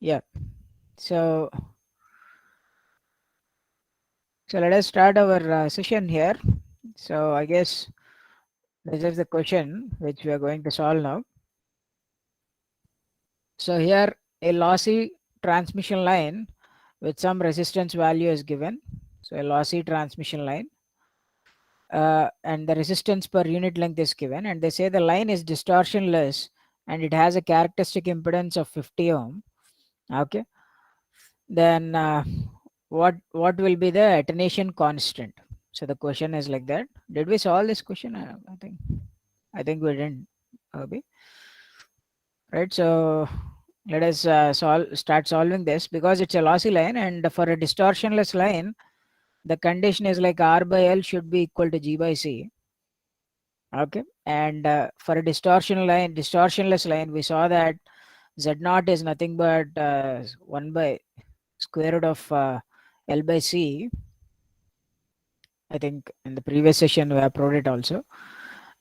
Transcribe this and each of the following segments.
Yeah. So let us start our session here. So I guess this is the question which we are going to solve now. So here a lossy transmission line with some resistance value is given. So a lossy transmission line and the resistance per unit length is given, and they say the line is distortionless and it has a characteristic impedance of 50 ohm. Okay, then what will be the attenuation constant? So the question is like that. Did we solve this question? I think we didn't. Okay, right. So let us start solving this because it's a lossy line, and for a distortionless line the condition is like R by L should be equal to G by C. Okay, and for a distortionless line, we saw that Z naught is nothing but 1 by square root of L by C. I think in the previous session we have proved it also.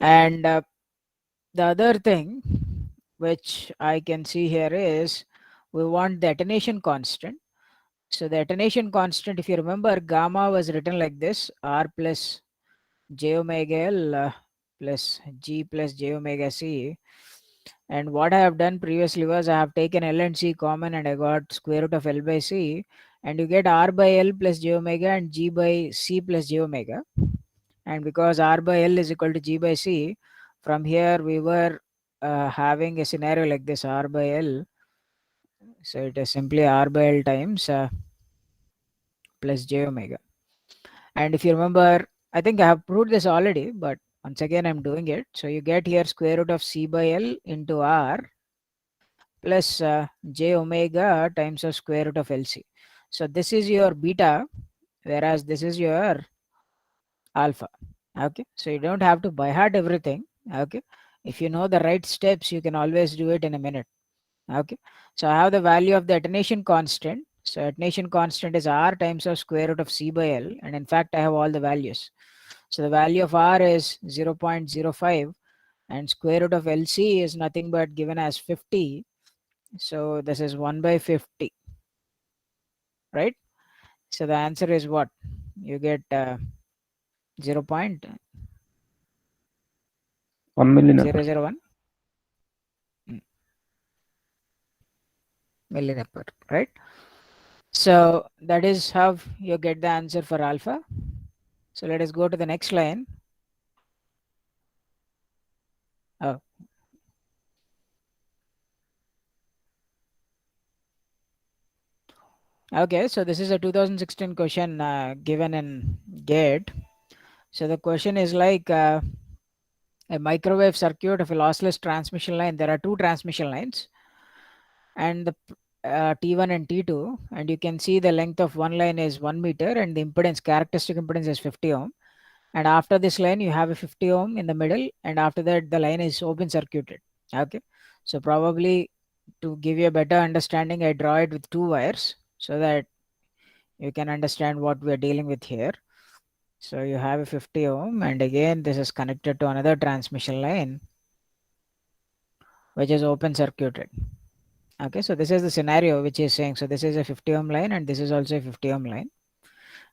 And the other thing which I can see here is we want the attenuation constant. So the attenuation constant, if you remember, gamma was written like this: R plus j omega L plus G plus j omega C. And what I have done previously was I have taken L and C common and I got square root of L by C, and you get R by L plus j omega and G by C plus j omega. And because R by L is equal to G by C, from here we were having a scenario like this: R by L. So it is simply R by L times plus j omega. And if you remember, I think I have proved this already, but once again I'm doing it. So you get here square root of C by L into R plus j omega times of square root of LC. So this is your beta, whereas this is your alpha. Okay, so you don't have to by heart everything. Okay, if you know the right steps, you can always do it in a minute. Okay, so I have the value of the attenuation constant. So attenuation constant is R times of square root of C by L, and in fact I have all the values. So the value of R is 0.05 and square root of LC is nothing but given as 50. So this is 1 by 50, right? So the answer is what? You get 0.001 1 million. milliampere, right? So that is how you get the answer for alpha. So let us go to the next line. Oh, okay. So this is a 2016 question given in GATE. So the question is like a microwave circuit of a lossless transmission line. There are two transmission lines, and the T1 and T2, and you can see the length of one line is 1 meter, and the impedance, characteristic impedance, is 50 ohm. And after this line, you have a 50 ohm in the middle, and after that, the line is open circuited. Okay, so probably to give you a better understanding, I draw it with two wires so that you can understand what we are dealing with here. So you have a 50 ohm, and again, this is connected to another transmission line which is open circuited. Okay, so this is the scenario which is saying, so this is a 50 ohm line and this is also a 50 ohm line,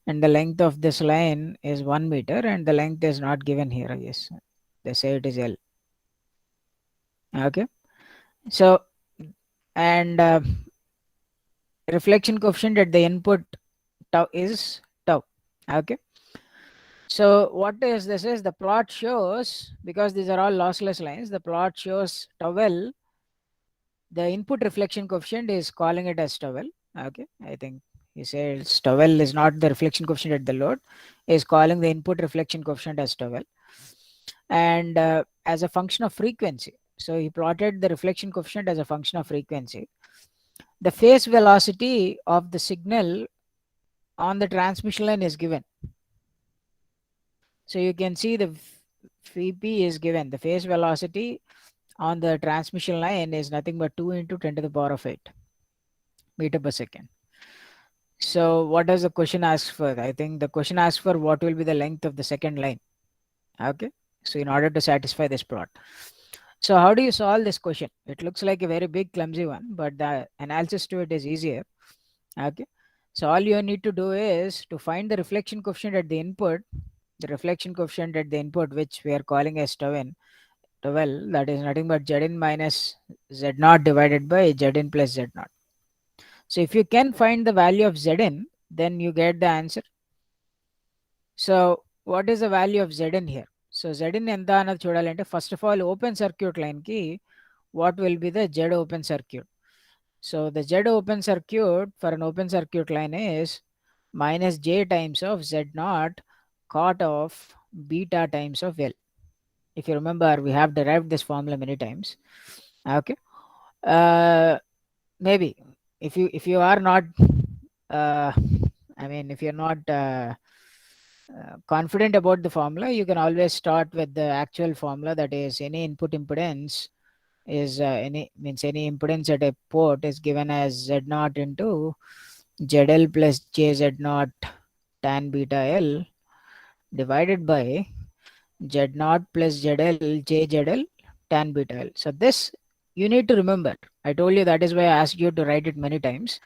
and the length of this line is 1 meter and the length is not given here. Yes, they say it is L. Okay, so and reflection coefficient at the input tau is tau. Okay, so what is this is the plot shows, because these are all lossless lines, the plot shows tau L. The input reflection coefficient is calling it as tau L. Okay, I think he says tau L is not the reflection coefficient at the load, is calling the input reflection coefficient as tau L, and as a function of frequency. So he plotted the reflection coefficient as a function of frequency. The phase velocity of the signal on the transmission line is given. So you can see the Vp is given. The phase velocity on the transmission line is nothing but 2 into 10 to the power of 8 meter per second. So what does the question ask for? I think the question asks for what will be the length of the second line. Okay, so in order to satisfy this plot, So how do you solve this question? It looks like a very big clumsy one, but the analysis to it is easier. Okay. So all you need to do is to find the reflection coefficient at the input, the reflection coefficient at the input, which we are calling as tau n, that is nothing but Zn minus Z0 divided by Zn plus Z0. So if you can find the value of Zn, then you get the answer. So what is the value of Zn here? So Zn ఎంత అన్నది చూడాలంటే first of all open circuit line ki what will be the Z open circuit? So the Z open circuit for an open circuit line is minus J times of Z0 cot of beta times of L. If you remember, we have derived this formula many times. Okay. Maybe if you are not uh, I mean if you're not confident about the formula, you can always start with the actual formula, that is any input impedance is any impedance at a port is given as z naught into zl plus jz naught tan beta l divided by z naught plus zl jzl tan beta l. So this you need to remember. I told you, that is why I asked you to write it many times.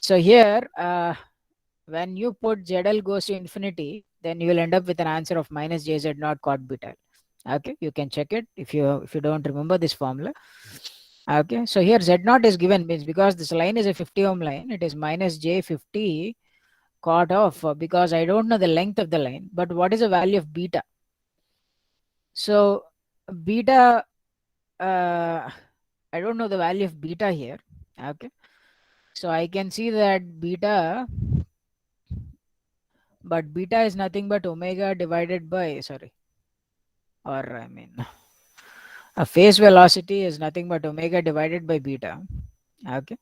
So here when you put zl goes to infinity, then you will end up with an answer of minus jz naught cot beta. Okay, you can check it if you don't remember this formula. Okay, so here z naught is given, means because this line is a 50 ohm line, it is minus j50 cot of, because I don't know the length of the line, but what is the value of beta? So beta, I don't know the value of beta here. Okay, so I can see that beta, but beta is nothing but omega divided by, sorry, or I mean a phase velocity is nothing but omega divided by beta. Okay,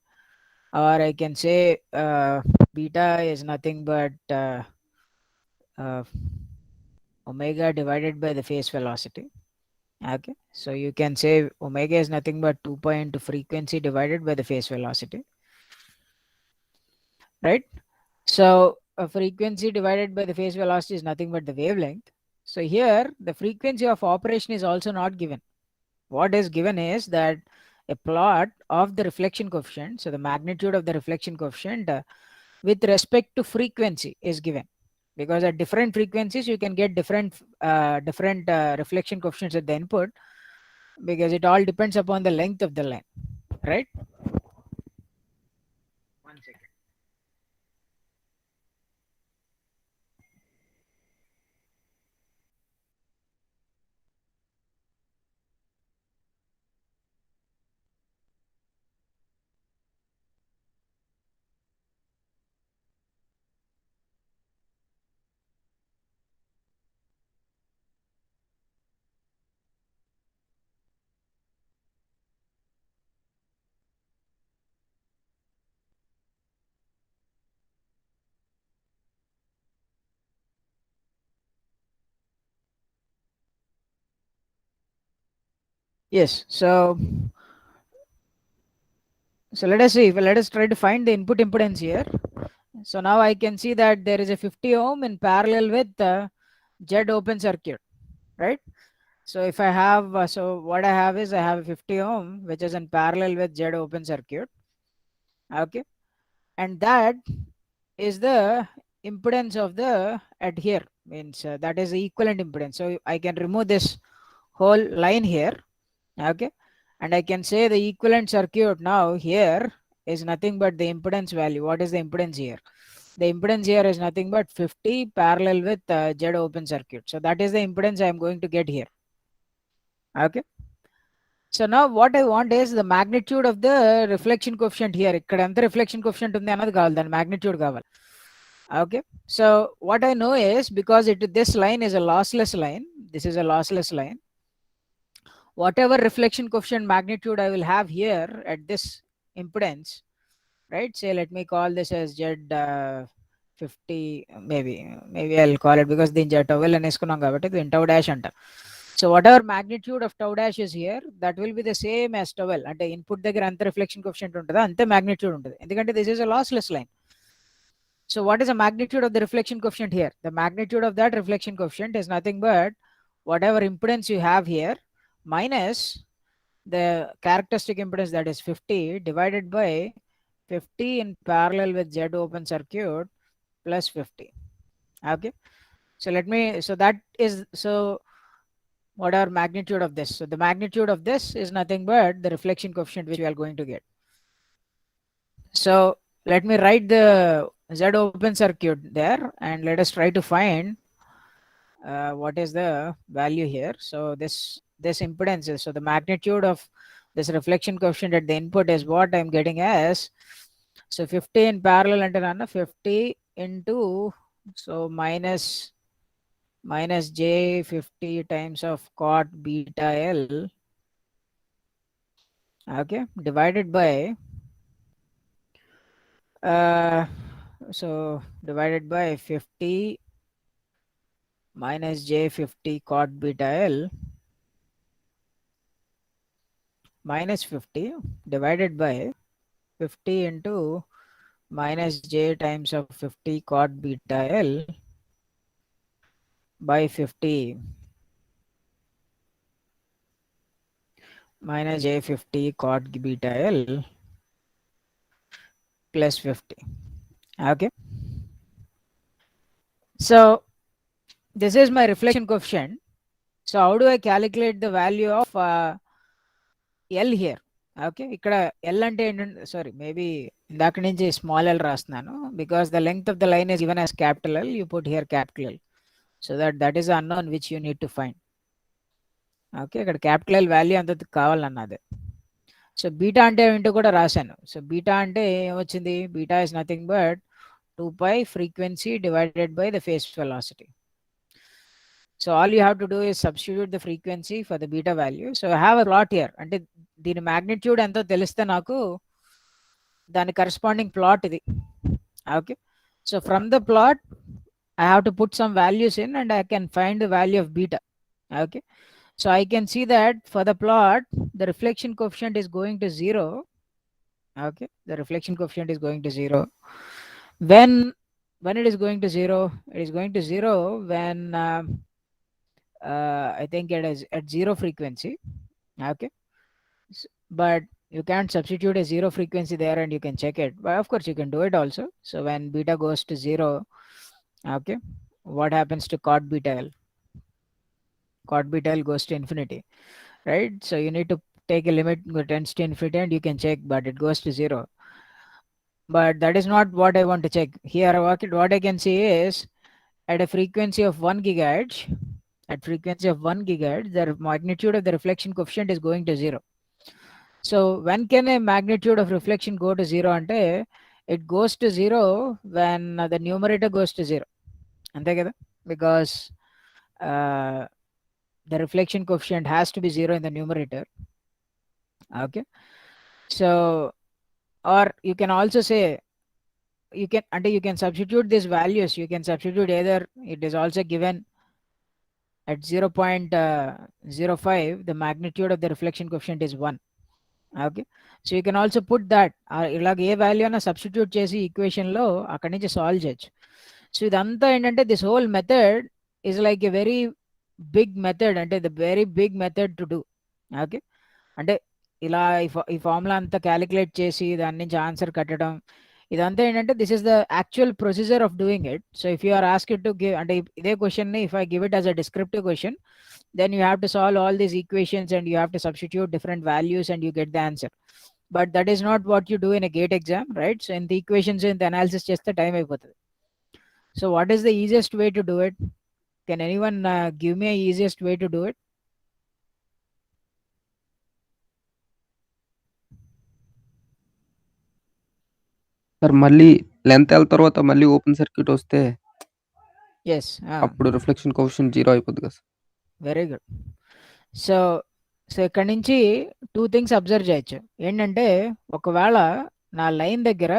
or I can say beta is nothing but uh, omega divided by the phase velocity. Okay, so you can say omega is nothing but 2 pi into frequency divided by the phase velocity, right? So a frequency divided by the phase velocity is nothing but the wavelength. So here the frequency of operation is also not given. What is given is that a plot of the reflection coefficient, so the magnitude of the reflection coefficient with respect to frequency is given, because at different frequencies you can get different reflection coefficients at the input, because it all depends upon the length of the line, right? One second. Yes, so let us see, let us try to find the input impedance here. So now I can see that there is a 50 ohm in parallel with Z open circuit, right? So if I have, so what I have is I have a 50 ohm which is in parallel with Z open circuit. Okay, and that is the impedance of the adhere, means that is the equivalent impedance. So I can remove this whole line here. Okay, and I can say the equivalent circuit now here is nothing but the impedance value. What is the impedance here? The impedance here is nothing but 50 parallel with Z open circuit. So that is the impedance I am going to get here. Okay, so now what I want is the magnitude of the reflection coefficient here. ఇక్కడ ఎంత reflection coefficient ఉంది అన్నది కావాలి, దాని magnitude కావాలి. Okay, so what I know is, because this line is a lossless line, this is a lossless line, whatever reflection coefficient magnitude I will have here at this impedance, right? Say let me call this as Z 50, maybe I'll call it, because దీని tau అనేసుకున్నాం కాబట్టి దీని tau dash అంట. So whatever magnitude of tau dash is here, that will be the same as tau, అంటే input దగ్గర అంత reflection coefficient ఉంటుందో అంతే magnitude ఉంటుంది, ఎందుకంటే this is a lossless line. So what is the magnitude of the reflection coefficient here? The magnitude of that reflection coefficient is nothing but whatever impedance you have here minus the characteristic impedance, that is 50, divided by 50 in parallel with Z open circuit plus 50. Okay, so that is, so what are magnitude of this? So the magnitude of this is nothing but the reflection coefficient which we are going to get. So let me write the Z open circuit there, and let us try to find what is the value here. So this impedance is, so the magnitude of this reflection coefficient at the input is what I'm getting as, so 50 in parallel and 50 into, so minus j 50 times of cot beta L, okay, divided by so divided by 50 minus j 50 cot beta L minus 50 divided by 50 into minus j times of 50 cot beta L by 50 minus j 50 cot beta L plus 50. Okay, so this is my reflection coefficient. So how do I calculate the value of L here? Okay, ఇక్కడ L అంటే ఏంటంటే, sorry, maybe ఇందాక నుంచి small L రాస్తున్నాను, because the length of the line is given as capital L, you put here capital L, so that is unknown which you need to find. Okay, ఇక్కడ capital L value అంత కావాలన్నది. So beta అంటే ఏంటో కూడా రాశాను. So beta అంటే ఏమొచ్చింది, beta is nothing but 2π frequency divided by the phase velocity. So all you have to do is substitute the frequency for the beta value. So I have a plot here, అంటే దీని magnitude ఎంతో తెలిస్తే నాకు దాని corresponding plot ఇది. Okay, so from the plot I have to put some values in and I can find the value of beta. Okay, so I can see that for the plot the reflection coefficient is going to 0. Okay, the reflection coefficient is going to 0 when it is going to 0, it is going to 0 when I think it is at 0 frequency. Okay, but you can't substitute a 0 frequency there and you can check it, but of course you can do it also. So when beta goes to 0, okay, what happens to cot beta L? Cot beta L goes to infinity, right? So you need to take a limit that tends to infinity and you can check, but it goes to 0. But that is not what I want to check here. What I can see is at a frequency of 1 gigahertz, the magnitude of the reflection coefficient is going to 0. So when can a magnitude of reflection go to 0? Ante it goes to 0 when the numerator goes to 0. Ante kada? Because the reflection coefficient has to be 0 in the numerator. Okay, so, or you can also say, you can substitute these values. You can substitute either it is also given at 0.05 the magnitude of the reflection coefficient is 1. Okay, so you can also put that ఇలాగ ఏ value అయినా substitute చేసి equation లో అక్కడి నుంచి solve చేయొచ్చు. So ఇదంతా ఏంటంటే this whole method is like a very big method, అంటే the very big method to do. Okay, అంటే ఇలా ఈ ఫార్ములా అంతా క్యాలిక్యులేట్ చేసి దాని నుంచి ఆన్సర్ కట్టడం, ఇదంతా ఏంటంటే this is the actual procedure of doing it. So if you are asked to give, అంటే ఇదే క్వశ్చన్ ని if I give it as a descriptive question, then you have to solve all these equations and you have to substitute different values and you get the answer. But that is not what you do in a gate exam, right? So in the equations, in the analysis chesthe time అయిపోతుంది. So what is the easiest way to do it? Can anyone give me a easiest way to do it? Sir మళ్ళీ length L తర్వాత మళ్ళీ open circuit వస్తే yes అప్పుడు reflection coefficient 0 అయిపోద్ది కదా. Very good. So ఇక్కడ నుంచి 2 things అబ్జర్వ్ చేయొచ్చు. ఏంటంటే ఒకవేళ నా లైన్ దగ్గర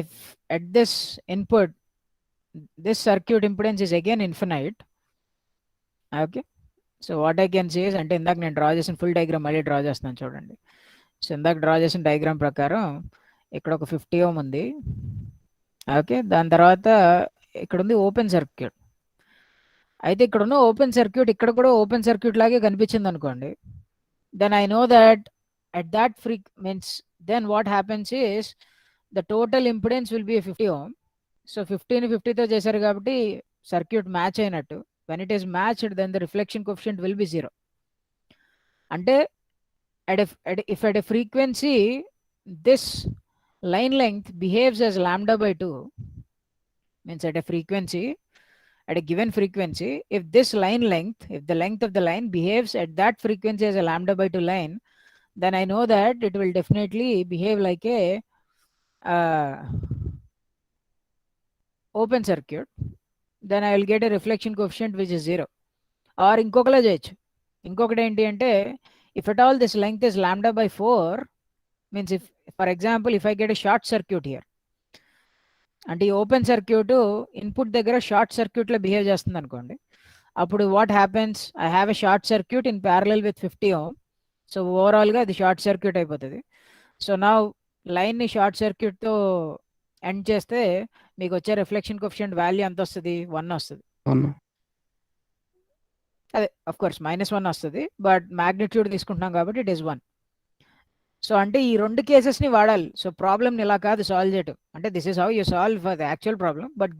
if at this input this circuit impedance is again infinite, okay, so what I can say is, అంటే ఇందాక నేను డ్రా చేసిన ఫుల్ డయాగ్రామ్ మళ్ళీ డ్రా చేస్తున్నాను చూడండి. సో ఇందాక డ్రా చేసిన డయాగ్రామ్ ప్రకారం ఇక్కడ ఒక 50 ohm ఉంది. ఓకే, దాని తర్వాత ఇక్కడ ఉంది ఓపెన్ సర్క్యూట్. అయితే ఇక్కడ ఉన్న ఓపెన్ సర్క్యూట్ ఇక్కడ కూడా ఓపెన్ సర్క్యూట్ లాగే కనిపించింది అనుకోండి, then I know that at that means then what happens is the total impedance will be 50 ohm. So 50 ని 50తో చేశారు కాబట్టి సర్క్యూట్ మ్యాచ్ అయినట్టు. when it is matched, then the reflection coefficient will be 0. అంటే if at a frequency this line length behaves as lambda by 2, means at a frequency, at a given frequency, if this line length, if the length of the line behaves at that frequency as a lambda by 2 line, then I know that it will definitely behave like a open circuit. Then I will get a reflection coefficient which is 0. Or ఇంకొకలా చేయొచ్చు. ఇంకొకటి ఏంటి అంటే, if at all this length is lambda by 4, means if, for example, if I get a short circuit here, అంటే ఈ open circuit input దగ్గర short సర్క్యూట్లో behave చేస్తుంది అనుకోండి, అప్పుడు what happens, I have a short circuit in parallel with 50 ohm. So ఓవరాల్గా అది short circuit అయిపోతుంది. సో నా లైన్ని షార్ట్ సర్క్యూట్తో ఎండ్ చేస్తే మీకు వచ్చే రిఫ్లెక్షన్ కోఎఫిషియంట్ వాల్యూ ఎంత వస్తుంది? 1 వస్తుంది. అదే అఫ్ కోర్స్ -1 వస్తుంది, బట్ మ్యాగ్నిట్యూడ్ తీసుకుంటున్నాం కాబట్టి ఇట్ ఈస్ 1. సో అంటే ఈ రెండు కేసెస్ని వాడాలి. సో ప్రాబ్లమ్ని ఇలా కాదు సాల్వ్ చేయటం, అంటే this is how you solve for the actual problem, but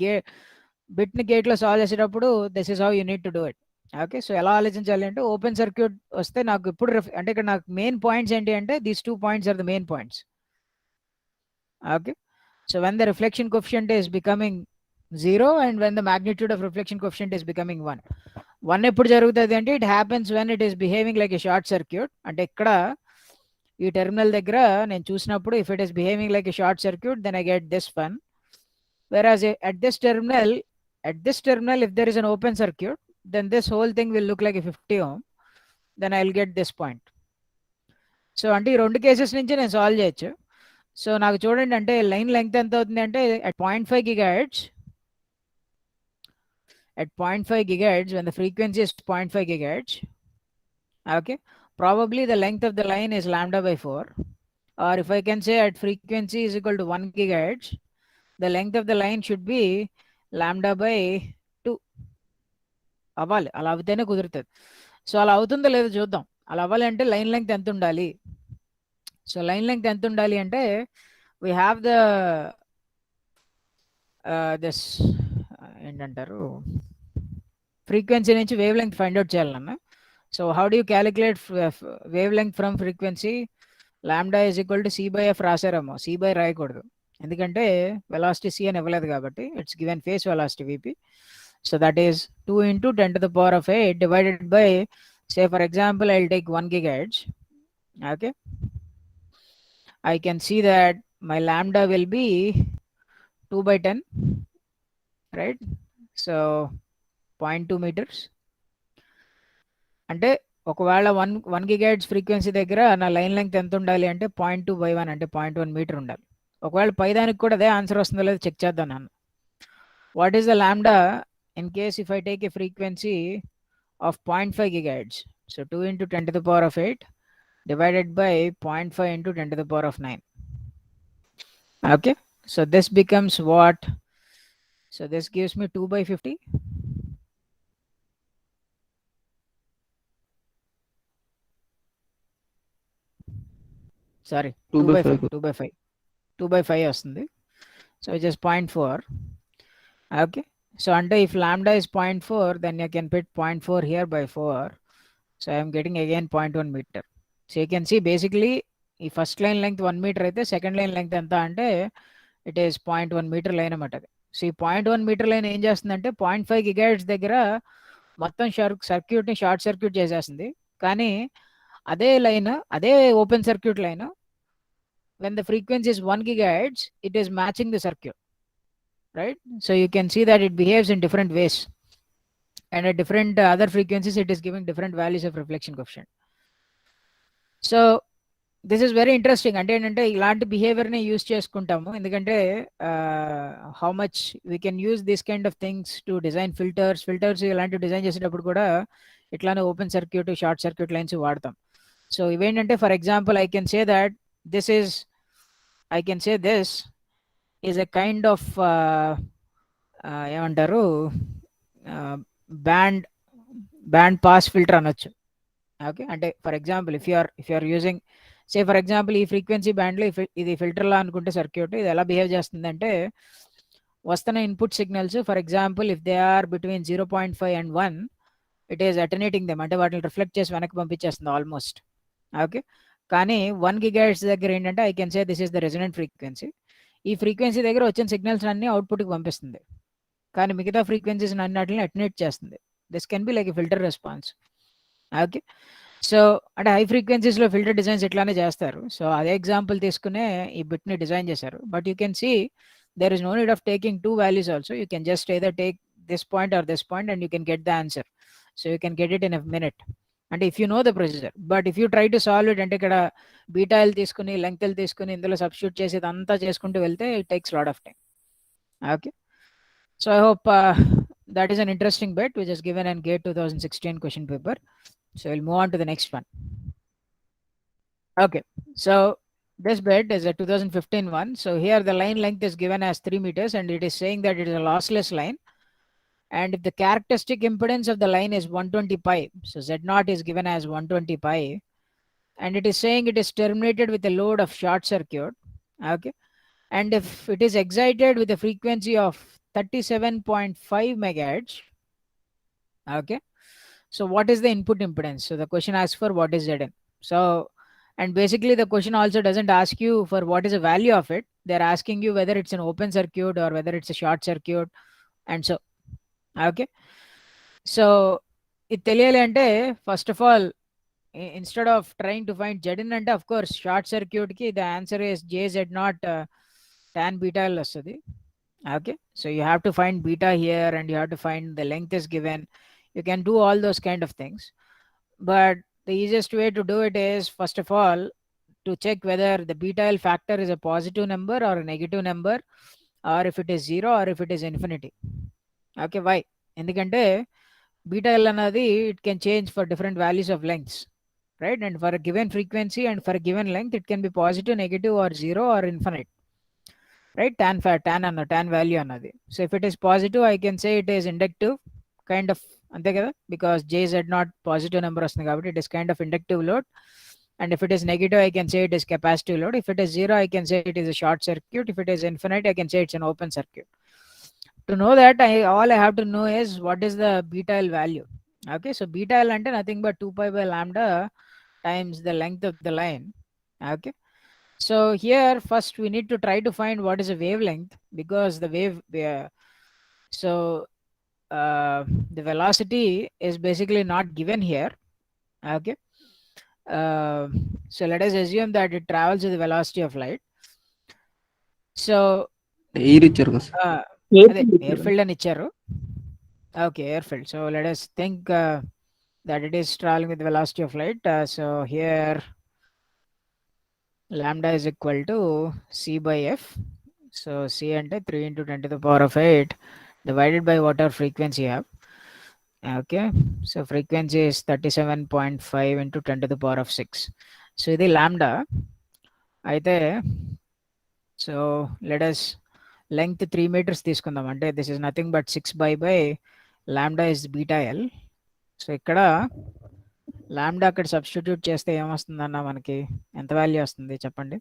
బిట్ని గేట్లో సాల్వ్ చేసేటప్పుడు this is how you need to do it. Okay, so ఎలా ఆలోచించాలి అంటే, ఓపెన్ సర్క్యూట్ వస్తే నాకు ఇప్పుడు అంటే ఇక్కడ నాకు మెయిన్ పాయింట్స్ ఏంటి అంటే, these 2 points are the main points. Okay, so when the reflection coefficient is becoming 0 and when the magnitude of reflection coefficient is becoming 1. 1 ఎప్పుడు జరుగుతుంది అంటే, it happens when it is behaving like a short circuit. అంటే ఇక్కడ ఈ terminal దగ్గర నేను చూసినప్పుడు, if it is behaving like a short circuit, then I get this one. whereas at this terminal, if there is an open circuit, then this whole thing will look like a 50 ohm. Then I'll get this point. So అంటే ఈ రెండు cases నుంచి నేను solve చేయొచ్చు. So నాకు చూడండి, అంటే line length ఎంత అవుతుంది అంటే, at 0.5 gigahertz, when the frequency is 0.5 gigahertz, okay, probably the length of the line is lambda by 4. Or if I can say at frequency is equal to 1 gigahertz, the length of the line should be lambda by 2 అవ్వాలి. అలా అవుతేనే కుదురుతుంది. So అలా అవుతుందో లేదో చూద్దాం. అలా అవ్వాలి అంటే లైన్ లెంగ్త్ ఎంత ఉండాలి? సో లైన్ లెంగ్త్ ఎంత ఉండాలి అంటే, వీ హ్యావ్ ద దిస్ ఏంటంటారు, ఫ్రీక్వెన్సీ నుంచి వేవ్ లెంగ్త్ ఫైండ్ అవుట్ చేయాలన్నా. So how do you calculate wave length from frequency? Lambda is equal to C/F రాసారేమో, C/, రాయకూడదు, ఎందుకంటే వెలాసిటీ C అని ఇవ్వలేదు కాబట్టి. It's given face velocity VP. So that is 2 × 10⁸ divided by, say for example, I'll take 1 gigahertz. Okay, I can see that my lambda will be 2/10, right? So 0.2 meters. అంటే ఒకవేళ 1 gigahertz frequency దగ్గర నా line length ఎంత ఉండాలి అంటే 0.2/1, అంటే 0.1 metre ఉండాలి. ఒకవేళ పైదానికి కూడా అదే ఆన్సర్ వస్తుందో లేదో చెక్ చేద్దాం నన్ను. What is the lambda in case if I take a frequency of 0.5 gigahertz? So 2 × 10⁸ divided by 0.5 × 10⁹. Okay, so this becomes what? So this gives me 2/50. Sorry, 2/5 వస్తుంది. So it is 0.4. Okay, so under if lambda is 0.4, then you can put 0.4 here by 4. So I am getting again 0.1 meter. So you can see basically ఈ first line length 1 metre అయితే second line length ఎంత అంటే it is 0.1 metre line అన్నమాట. అది so ఈ 0.1 metre line ఏం చేస్తుందంటే 0.5 gigahertz దగ్గర మొత్తం సర్క్యూట్ని షార్ట్ సర్క్యూట్ చేసేస్తుంది. కానీ అదే లైన్, అదే open circuit line, when the frequency is 1 gigahertz, it is matching the circuit, right? So you can see that it behaves in different ways, and at different other frequencies it is giving different values of reflection coefficient. So this is very interesting. అంటే ఏంటంటే ఇలాంటి బిహేవియర్ని use చేసుకుంటాము, ఎందుకంటే how much we can use this kind of things to design filters ఇలాంటివి design చేసేటప్పుడు కూడా ఇట్లానే open circuit, short circuit lines వాడతాం. సో ఇవేంటంటే, for example, I can say that this is a kind of ఏమంటారు, band pass filter అనొచ్చు. Okay. అంటే for example if you are using say for example ఈ frequency బ్యాండ్లో ఇది ఫిల్టర్లా అనుకుంటే circuit ఇది ఎలా బిహేవ్ చేస్తుందంటే వస్తున్న input signals for example if they are between 0.5 and 1 it is alternating them, అంటే వాటిని రిఫ్లెక్ట్ చేసి వెనక్కి పంపించేస్తుంది ఆల్మోస్ట్. ఓకే. కానీ 1 GHz దగ్గర ఏంటంటే I can say this is the resonant frequency. ఈ ఫ్రీక్వెన్సీ దగ్గర వచ్చిన సిగ్నల్స్ అన్ని అవుట్పుట్కి పంపిస్తుంది, కానీ మిగతా ఫ్రీక్వెన్సీస్ అన్నిటిని అటెన్యూట్ చేస్తుంది. This can be like a filter response. Okay. So అంటే హై ఫ్రీక్వెన్సీస్లో ఫిల్టర్ డిజైన్స్ ఇట్లానే చేస్తారు. సో అదే ఎగ్జాంపుల్ తీసుకునే ఈ బిట్ని డిజైన్ చేశారు. But you can see there is no need of taking two values also. You can just either take this point or this point and you can get the answer. So you can get it in a minute. And if you know the procedure, but if you try to solve it అంటే ఇక్కడ beta L తీసుకుని length L తీసుకుని ఇందులో substitute చేసి ఇదంతా చేసుకుంటూ వెళ్తే it takes lot of time. Okay. So I hope that is an interesting bit which is given in GATE 2016 question paper. So we'll move on to the next one. Okay. So this bit is a 2015 one. So here the line length is given as 3 meters and it is saying that it is a lossless line. And if the characteristic impedance of the line is 120 pi, so Z0 is given as 120 pi, and it is saying it is terminated with a load of short circuit. Okay. And if it is excited with a frequency of 37.5 megahertz, okay, so what is the input impedance? So the question asks for what is Zn. So and basically the question also doesn't ask you for what is the value of it. They're asking you whether it's an open circuit or whether it's a short circuit, and so okay. So it తెలియాలి అంటే first of all instead of trying to find Z అంటే of course short సర్క్యూట్కి the answer is JZ0 tan beta L వస్తుంది. Okay. So you have to find beta here and you have to find the length is given. You can do all those kind of things. But the easiest way to do it is first of all to check whether the beta L factor is a positive number or a negative number, or if it is 0 or if it is infinity. Okay. Why? ఎందుకంటే beta L anadi it can change for different values of lengths, right? And for a given frequency and for a given length it can be positive, negative or 0 or infinite, right? Tan value anadi. So if it is positive I can say it is inductive kind of ante kada, because JZ0 positive number వస్తుంది కాబట్టి it is kind of inductive load. And if it is negative I can say it is capacitive load. If it is 0 I can say it is a short circuit. If it is infinite I can say it's an open circuit. To know that all I have to know is what is the beta L value. Okay. So beta L ante nothing but 2 pi by lambda times the length of the line. Okay. So here first we need to try to find what is a wavelength, because the so the velocity is basically not given here. Okay. So let us assume that it travels with the velocity of light. So air ఇచ్చారు కదా sir. అదే air field అని ఇచ్చారు. Okay, air field. So let us think that it is traveling with velocity of light. So here lambda is equal to c by f. So c ante 3 into 10 to the power of 8 divided by whatever frequency you have. Okay. So frequency is 37.5 into 10 to the power of 6. So ఇది lambda అయితే, so let us length 3 meters తీసుకుందాం. అంటే this is nothing but 6 by lambda is beta L. So ఇక్కడ lambda అక్కడ substitute చేస్తే ఏమొస్తుందన్న మనకి ఎంత value వస్తుంది చెప్పండి.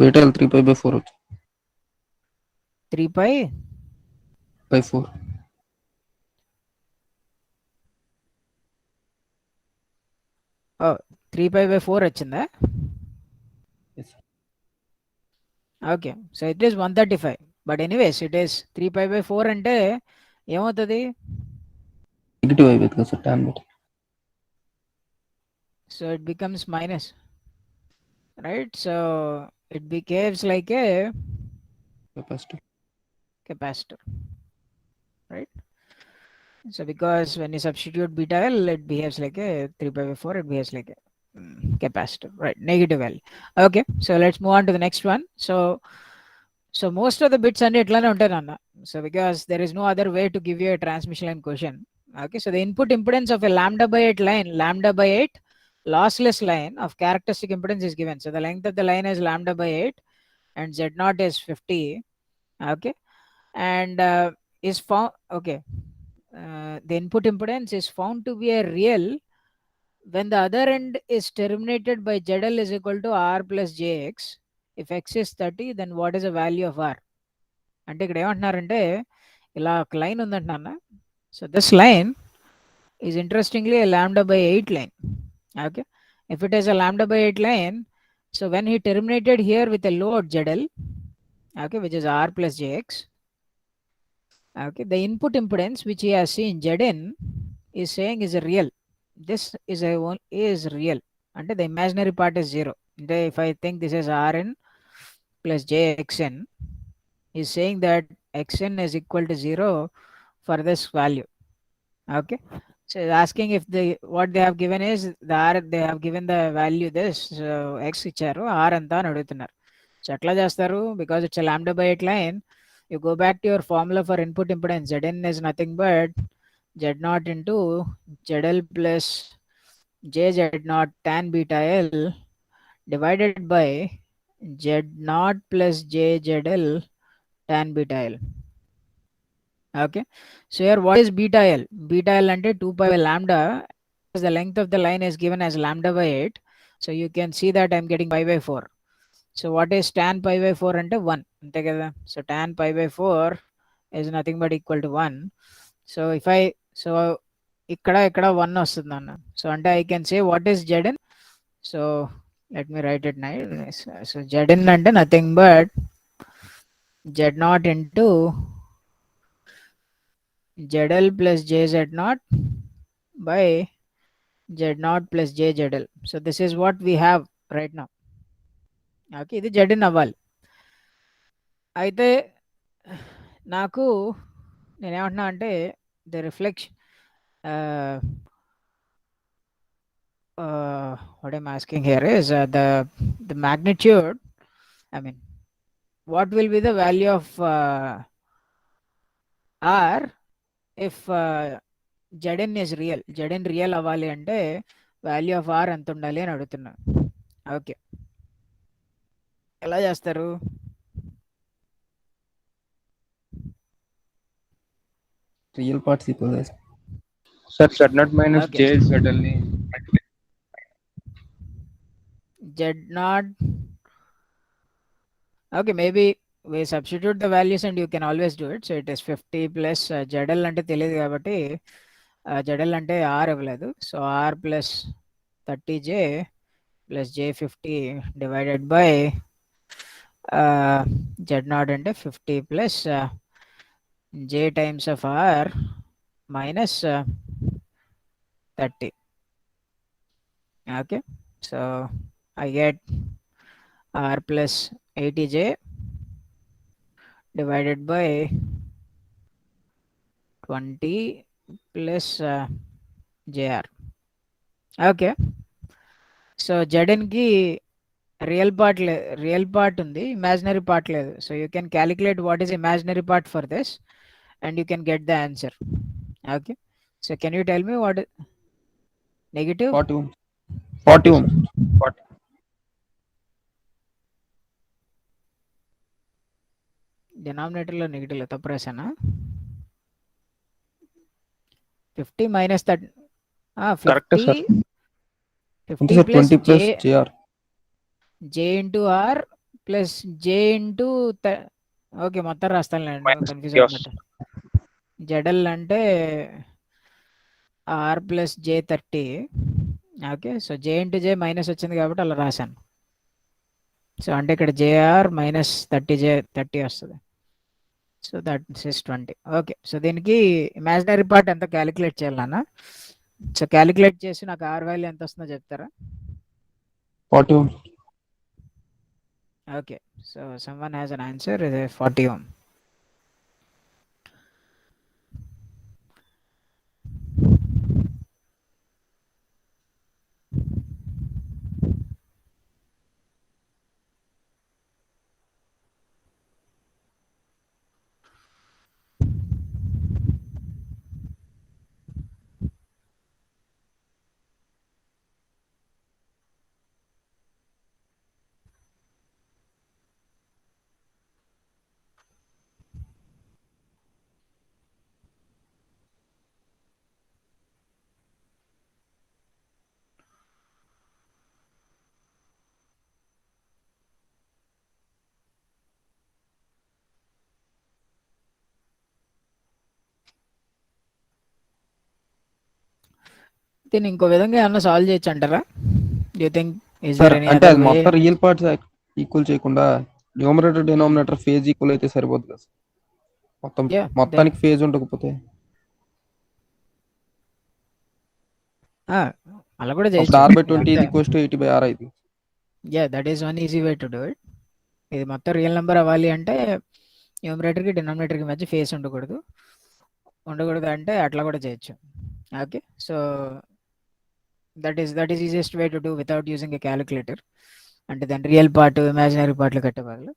బీటా L 3 pi/4 వచ్చింది. 3 pi by 4. ఓ 3 pi/4 వచ్చిందా? Yes, sir. Okay. So it is 135. But anyways it is 3 pi/4 అంటే ఏమవుతుంది? నెగిటివ్ అయిపోతుంది కదా sir tan beta. So it becomes minus, right? So it behaves like A capacitor, right? So because when you substitute beta L it behaves like a 3 pi/4, it behaves like a capacitor, right? Negative value. Okay. So let's move on to the next one. So most of the bits are itlane untayi nanna. So because there is no other way to give you a transmission line question. Okay. So the input impedance of a lambda by 8 line, lambda by 8 lossless line of characteristic impedance is given. So the length of the line is lambda by 8 and Z0 is 50. Okay. And is found, okay, the input impedance is found to be a real when the other end is terminated by ZL is equal to R plus JX. If X is 30, then what is the value of R? అంటే ఇక్కడ ఏమంటున్నారంటే ఇలా ఒక line ఉందంటున్నా. So this line is interestingly a lambda by 8 line. Okay, if it is a lambda by 8 line, so when he terminated here with a load ZL, okay, which is R plus JX, okay, the input impedance which he has seen Zn is saying is a real. This is real, and the imaginary part is 0. If I think this is Rn plus Jxn, is saying that xn is equal to 0 for this value. Okay, so asking if what they have given is the R, they have given the value this, so x ఇచ్చారు, R అంతా అని అడుగుతున్నారు. So ఎట్లా చేస్తారు? Because it's a lambda by 8 line, you go back to your formula for input impedance. Zn is nothing but Z0 into ZL plus JZ0 tan beta L divided by Z0 plus JZL tan beta L. Okay, so here what is beta L? Beta L ante 2 pi by lambda, as the length of the line is given as lambda by 8, so you can see that I'm getting pi by 4. So what is tan pi by 4 ante 1 ante kada. So tan pi by 4 is nothing but equal to 1. So if I, so ikkada 1 వస్తుంది అన్న. So అంటే I can say what is Zn. So let me write it now. So Zn అంటే nothing but Z0 into ZL plus JZ0 by Z0 plus JZL. So this is what we have right now. Okay, ఇది Zn అవ్వాలి. అయితే నాకు నేనేమంటున్నా అంటే the reflection, what I'm asking here is the magnitude, I mean what will be the value of R if Zn is real. Zn real అవ్వాలి అంటే value of R ఎంత ఉండాలి అని అడుగుతున్నా. ఓకే, ఎలా చేస్తారు? Real parts equal Sir, Z0 minus Okay. J ZL ni Z0. Okay, maybe we substitute the values and you can always do it. So it is 50 plus ZL అంటే తెలియదు కాబట్టి ZL అంటే R ఇవ్వలేదు. So R plus 30J plus J50 divided by Z0 అంటే 50 plus J times of R minus 30. Okay, so I get R plus 80J divided by 20 plus JR. Okay, so Zn ki real part ఉంది, imaginary part లేదు. So you can calculate what is imaginary part for this and you can get the answer. Okay, so can you tell me what negative 40 ohm. 40 ohm. denominator లో negative లో తప్పు రాసానా? 50 minus that correct 50 sir. 50 plus 20 plus J JR. J into R plus J into okay మొత్తం రాస్తానులేండి, confuse Yes. అవుతున్నట్టు. ZL అంటే R plus J30. Okay, so J into J minus వచ్చింది కాబట్టి అలా రాశాను. సో అంటే ఇక్కడ JR మైనస్ 30 వస్తుంది. So that is 20. Okay, so దీనికి ఇమాజినరీ పార్ట్ ఎంత క్యాలిక్యులేట్ చేయాలన్నా? సో క్యాలిక్యులేట్ చేసి నాకు R వాల్యూ ఎంత వస్తుందో చెప్తారా? 40 ohm. Okay, so someone has an answer, is 40 ohm. దీన్ని ఇంకో విధంగా ఏమన్నా సాల్వ్ చేయొచ్చు అంటారా? You think is sir there any అంటే అదర్ అది వే? మొత్తం రియల్ పార్ట్స్ ఈక్వల్ చేయకుండా న్యూమరేటర్ డినామినేటర్ ఫేజ్ ఈక్వల్ అయితే సరిపోతుంది కదా సార్. మొత్తానికి ఫేజ్ ఉండకపోతే అలా కూడా అప్పుడు చేయొచ్చు. R/20 ఇది ఈక్వల్స్ టు 80/R అయింది. That is one easy way to do it. ఇది మొత్తం రియల్ నెంబర్ అవ్వాలి అంటే న్యూమరేటర్కి డినామినేటర్కి మధ్య ఫేస్ ఉండకూడదు అంటే అట్లా కూడా చేయొచ్చు. Okay, so that is easiest way to do without using a calculator. అంటే దాని రియల్ పార్ట్ ఇమాజినరీ పార్ట్లు కట్టే బదులు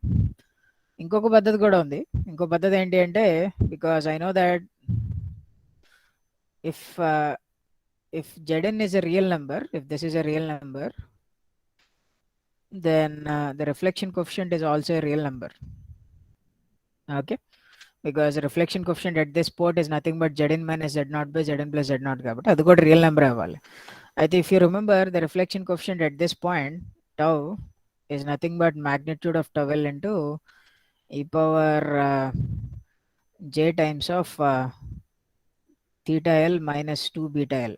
ఇంకొక పద్ధతి కూడా ఉంది. ఇంకో పద్ధతి ఏంటి అంటే, because I know that if Zn is a real number, if this is a real number, then the reflection coefficient is also a real number. Okay, because the reflection coefficient at this port is nothing but Zn minus Z0 by Zn plus Z0 కాబట్టి అది కూడా real number అవ్వాలి. అయితే if you remember, the reflection coefficient at this point tau is nothing but magnitude of tau L into e power j times of theta L minus 2 beta L.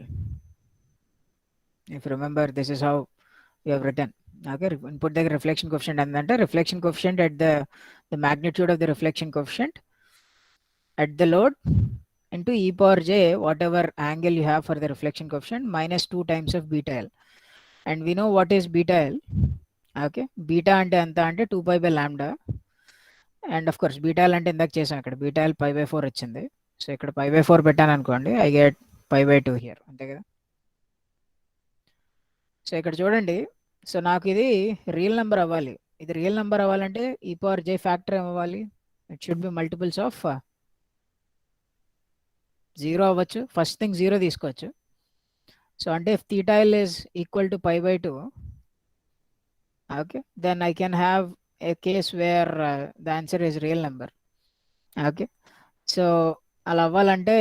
If you remember, this is how we have written. Okay, put the reflection coefficient and then the reflection coefficient at the magnitude of the reflection coefficient at the load into e power j whatever angle you have for the reflection coefficient minus 2 times of beta L. And we know what is beta L. Okay, beta ante anta ante 2 pi by lambda, and of course beta L ante ఇందాక చేసాం, ఇక్కడ beta L pi by 4 వచ్చింది. So ఇక్కడ pi by 4 పెట్టాను అనుకోండి, I get pi by 2 here, అంతే కదా. So ఇక్కడ చూడండి, సో నాకు ఇది రియల్ నెంబర్ అవ్వాలి. ఇది రియల్ నెంబర్ అవ్వాలంటే ఈ పవర్ జే ఫ్యాక్టర్ ఏమవ్వాలి? It should be multiples of 0 అవ్వచ్చు. ఫస్ట్ థింగ్ 0 తీసుకోవచ్చు. సో అంటే if theta L is equal to pi by 2, okay, then I can have a case where the answer is real number. Okay, so అలా అవ్వాలంటే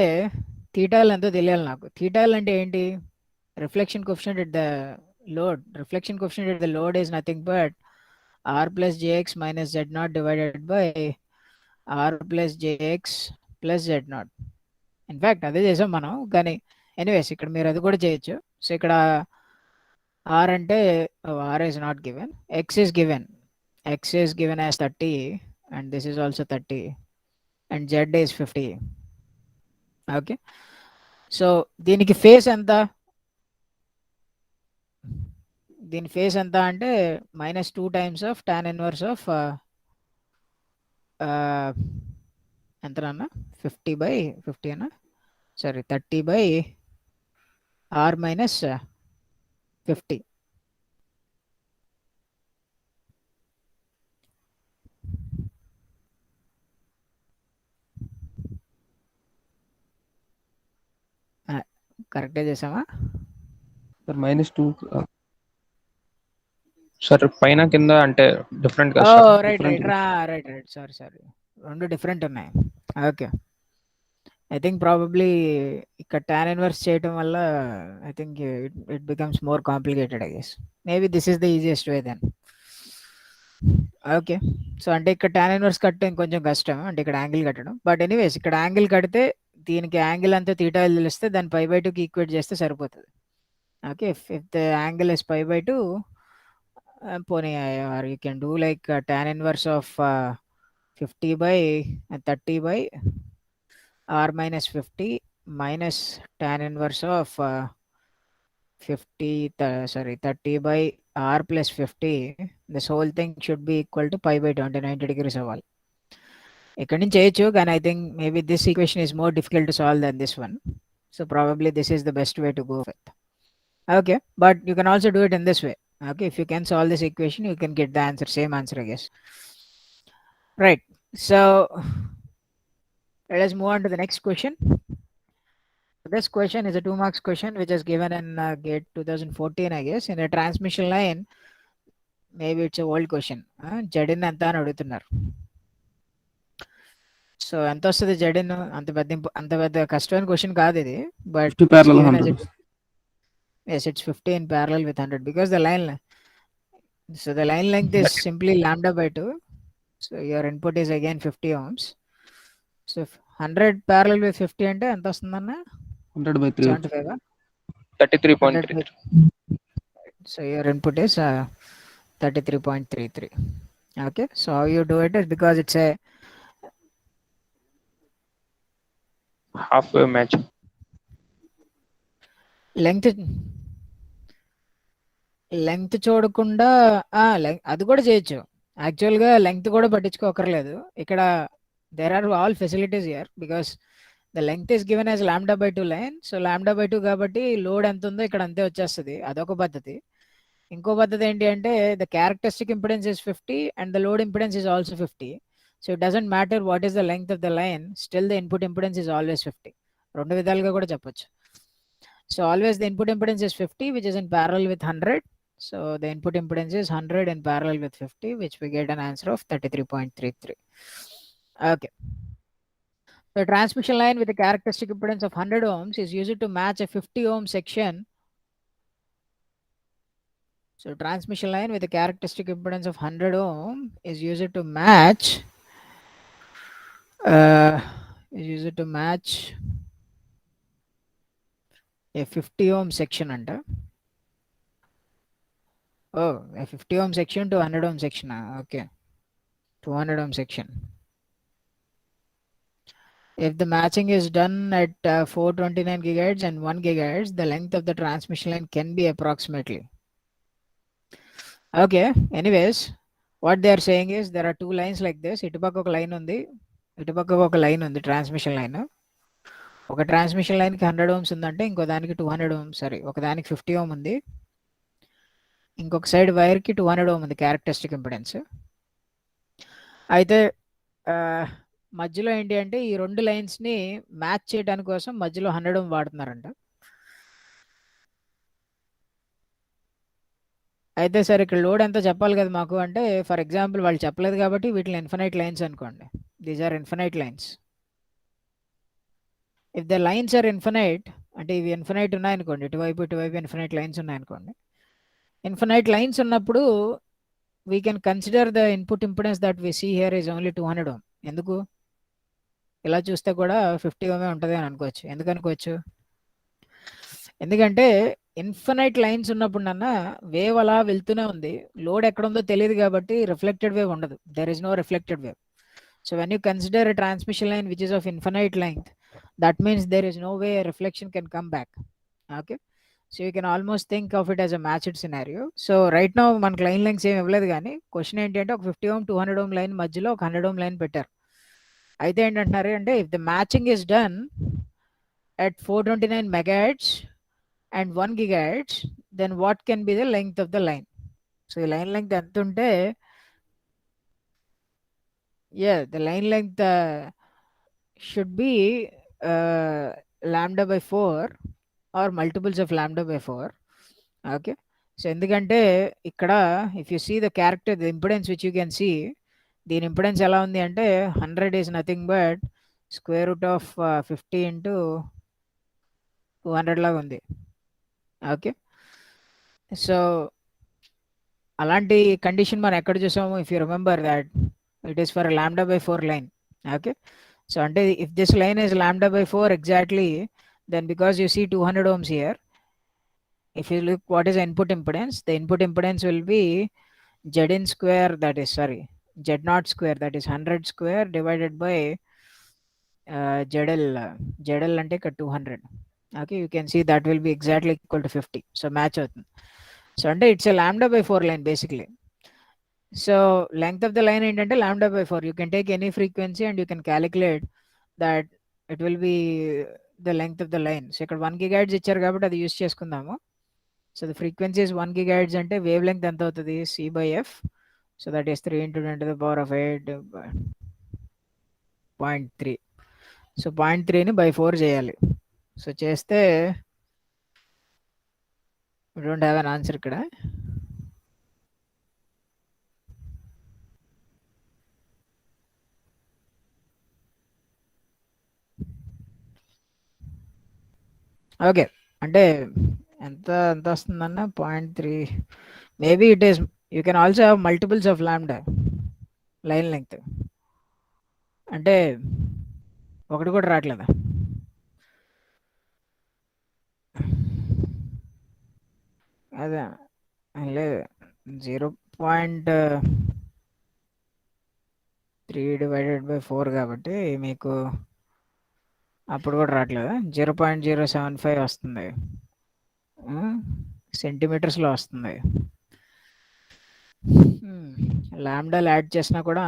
theta L ఎంతో తెలియాలి నాకు. theta L అంటే ఏంటి? reflection coefficient at the load. Reflection coefficient at the load is nothing but r plus jx minus z0 divided by r plus jx plus z0. In fact అదే చేసాం మనం, కానీ ఎనీవేస్ ఇక్కడ మీరు అది కూడా చేయొచ్చు. సో ఇక్కడ r అంటే r is not given, x is given as 30 and this is also 30 and z is 50. Okay, so దీనికి ఫేస్ ఎంత? దీని ఫేస్ ఎంత అంటే minus 2 times of tan inverse of ఎంతనన్నా 50/50 అన్నా, సారీ 30/r minus 50. కరెక్టే చేసామా? సార్ -2 సార్ పైన కింద అంటే డిఫరెంట్ కదా ఓ sir. Right different right sorry రెండు డిఫరెంట్ ఉన్నాయి. ఓకే, ఐ థింక్ ప్రాబబ్లీ ఇక్కడ tan ఇన్వర్స్ చేయటం వల్ల I think it becomes more complicated. I guess maybe this is the easiest way then. Okay, so అంటే ఇక్కడ tan ఇన్వర్స్ కట్టడం కొంచెం కష్టం, అంటే ఇక్కడ యాంగిల్ కట్టడం. బట్ ఎనీవేస్ ఇక్కడ యాంగిల్ కడితే దీనికి యాంగిల్ అంతా θ తెలిస్తే దాన్ని pi by 2కి ఈక్వేట్ చేస్తే సరిపోతుంది. Okay, if the angle is pi by 2, పోనీ or you can do like tan inverse of 50/30/r minus 50 minus tan inverse of 30/r plus 50. This whole thing should be equal to pi by 2 అంటే 90 degrees అవ్వాలి. ఇక్కడ నుంచి చేయొచ్చు, కానీ I think maybe this equation is more difficult to solve than this one. So probably this is the best way to go with. Okay, but you can also do it in this way. Okay, if you can solve this equation, you can get the answer, same answer, I guess. Right, so let us move on to the next question. This question is a 2 marks question which is given in GATE 2014, I guess, in a transmission line. Maybe it's a old question. Zn ఎంత అని అడుగుతున్నారు. So ఎంత వస్తుంది Zn? అంత పెద్ద కష్టమైన question కాదు ఇది, but 50 parallel 100. Yes, it's 50 in parallel with 100 because the line length is simply lambda by 2. So your input is again 50 ohms. So 100 parallel with 50 అంటే ఎంత వస్తుందన్న? 100/3 75. 33.33. So your input is 33.33. Okay, so how you do it is because it's a halfway match. Length చూడకుండా అది కూడా చేయొచ్చు. యాక్చువల్గా length కూడా పట్టించుకోకర్లేదు ఇక్కడ. There are all facilities here because the length is given as λ/2 line. So λ/2 కాబట్టి load ఎంత ఉందో ఇక్కడ అంతే వచ్చేస్తుంది. అదొక పద్ధతి. ఇంకో పద్ధతి ఏంటి అంటే the characteristic impedance is 50 and the load impedance is also 50. So it doesn't matter what is the length of the line, still the input impedance is always 50. రెండు విధాలుగా కూడా చెప్పొచ్చు. So always the input impedance is 50, which is in parallel with 100. So the input impedance is 100 in parallel with 50, which we get an answer of 33.33. Okay. The transmission line with a characteristic impedance of 100 ohms is used to match a 50 ohm section. So transmission line with a characteristic impedance of 100 ohm is used to match a 50 ohm section under. Oh, a 50 ohm section to 100 ohm section. Okay. 200 ohm section. If the matching is done at 429 gigahertz and 1 gigahertz, the length of the transmission line can be approximately. Okay, anyways, what they are saying is there are two lines like this. ఇటుపక్క ఒక line ఉంది, ఇటుపక్క ఒక line ఉంది, transmission line. ఒక transmission లైన్కి 100 ohms ఉందంటే ఇంకో దానికి 200 ohms, సారీ ఒక దానికి 50 ohm ఉంది, ఇంకొక సైడ్ వైర్కి 200 ohm ఉంది క్యారెక్టరిస్టిక్ ఇంపిడెన్స్. అయితే మధ్యలో ఏంటి అంటే ఈ రెండు లైన్స్ని మ్యాచ్ చేయడానికి కోసం మధ్యలో 100 ohm వాడుతున్నారంట. అయితే సార్ ఇక్కడ లోడ్ ఎంత చెప్పాలి కదా మాకు అంటే, ఫర్ ఎగ్జాంపుల్ వాళ్ళు చెప్పలేదు కాబట్టి వీటిని ఇన్ఫినైట్ లైన్స్ అనుకోండి. These are infinite lines. If the lines are infinite అంటే ఇవి ఇన్ఫినైట్ ఉన్నాయనుకోండి, ఇటువైపు ఇన్ఫినైట్ లైన్స్ ఉన్నాయనుకోండి. ఇన్ఫినైట్ లైన్స్ ఉన్నప్పుడు we can consider the input impedance that we see here is only 200 ohm. ఎందుకు ఇలా చూస్తే కూడా 50 ohm ఉంటుంది అని అనుకోవచ్చు. ఎందుకు అనుకోవచ్చు? ఎందుకంటే ఇన్ఫినైట్ లైన్స్ ఉన్నప్పుడు నన్న వేవ్ అలా వెళ్తూనే ఉంది, లోడ్ ఎక్కడ ఉందో తెలియదు కాబట్టి రిఫ్లెక్టెడ్ వేవ్ ఉండదు. There is no reflected wave. So when you consider a transmission line which is of infinite length, that means there is no way reflection can come back. Okay, so you can almost think of it as a matched scenario. So right now మనకు line lengths ఏమి ఇవ్వలేదు, కానీ question ఏంటి అంటే ఒక 50 ohm 200 ohm line మధ్యలో ఒక 100 ohm line పెట్టారు. అయితే ఏంటంటున్నారు అంటే if the matching is done at 429 megahertz and 1 gigahertz, then what can be the length of the line? So the line length ఎంత ఉంటే, the line length should be lambda by 4 or multiples of lambda by 4. Okay, so ఎందుకంటే ఇక్కడ if you see the character, the impedance which you can see, దీని impedance ఎలా ఉంది అంటే 100 is nothing but square root of 50 into 200 లాగా ఉంది. Okay, so అలాంటి condition మనం ఎక్కడ చూసాము? If you remember that it is for λ/4 line. Okay, so అంటే if this line is λ/4 exactly, then because you see 200 ohms here, if you look what is the input impedance, the input impedance will be Zn square, that is Z0 square, that is 100 square divided by ZL అంటే ఇక్కడ 200. Okay, you can see that will be exactly equal to 50. So match అవుతుంది. So అంటే it's a λ/4 line basically. So length of the line ఏంటంటే λ/4. You can take any frequency and you can calculate that it will be the length of the line. So ఇక్కడ 1 GHz ఇచ్చారు కాబట్టి అది use చేసుకుందాము. So the frequency is 1 GHz అంటే wavelength ఎంత అవుతుంది? C/f. So that is 3 × 10⁻⁸.3. So 0.3ని by 4 చేయాలి. సో చేస్తే we don't have an answer ఇక్కడ. ఓకే, అంటే ఎంత వస్తుందన్న 0.3. Maybe it is, you can also have multiples of lambda line length. అంటే ఒకటి కూడా రావట్లేదా? అదే లేదు 0.3 డివైడెడ్ బై 4 కాబట్టి మీకు అప్పుడు కూడా రావట్లేదా 0.075 వస్తుంది సెంటీమీటర్స్లో వస్తుంది. లాంబ్డాలు యాడ్ చేసినా కూడా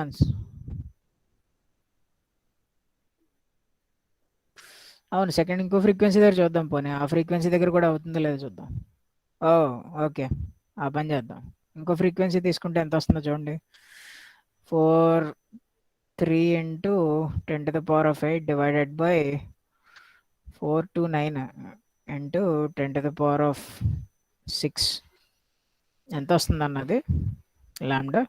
అవును సెకండ్ ఇంకో ఫ్రీక్వెన్సీ దగ్గర చూద్దాం, పోనీ ఆ ఫ్రీక్వెన్సీ దగ్గర కూడా అవుతుందో లేదో చూద్దాం. ఓ ఓకే, ఆ పని చేద్దాం. ఇంకో ఫ్రీక్వెన్సీ తీసుకుంటే ఎంత వస్తుందో చూడండి. 3 ఇంటూ 10⁻8 డివైడెడ్ బై 429 ఇంటూ 10⁻6 ఎంత వస్తుంది అన్నది లాంబ్డా.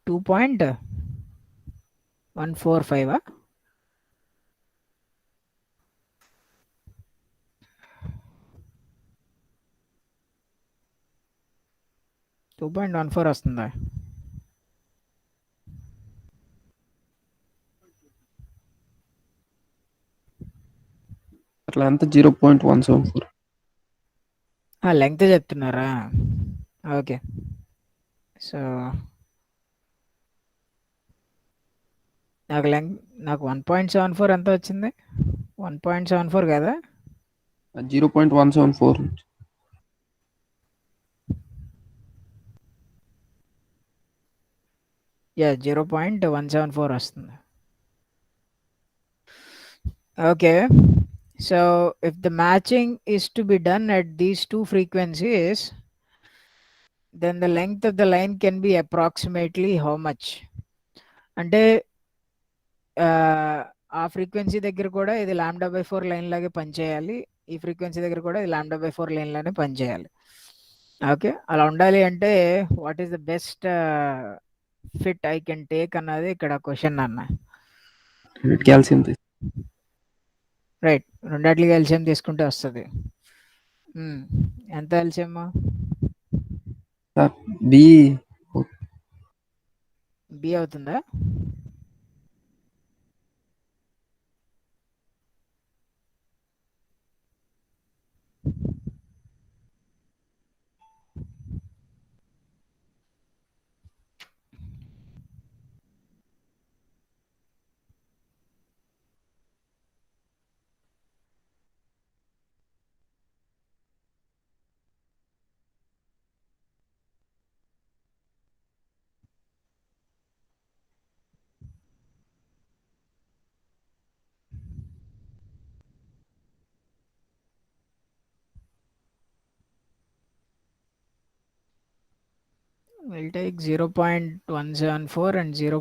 2.145 2.14 వస్తుందా? అట్లా అంతా 0.174. లెంగ్త్ చెప్తున్నారా? ఓకే, సో నాకు 1.74 ఎంత వచ్చింది? 1.74 కదా? 0.174. యా 0.174 వస్తుంది. Okay, so if the matching is to be done at these two frequencies, then the length of the line can be approximately how much? అంటే ఆ ఫ్రీక్వెన్సీ దగ్గర కూడా ఇది λ/4 లైన్ లాగే పనిచేయాలి, ఈ ఫ్రీక్వెన్సీ దగ్గర కూడా ఇది λ/4 లైన్ లానే పనిచేయాలి. ఓకే, అలా ఉండాలి అంటే what is the best fit I can take అన్నది ఇక్కడ క్వశ్చన్ అన్న. క్యాల్సియం రైట్, రెండాట్లకి ఎల్సిఎం తీసుకుంటే వస్తుంది. ఎంత ఎల్సిఎం? బి బి అవుతుందా? We'll take 0.174 and 0.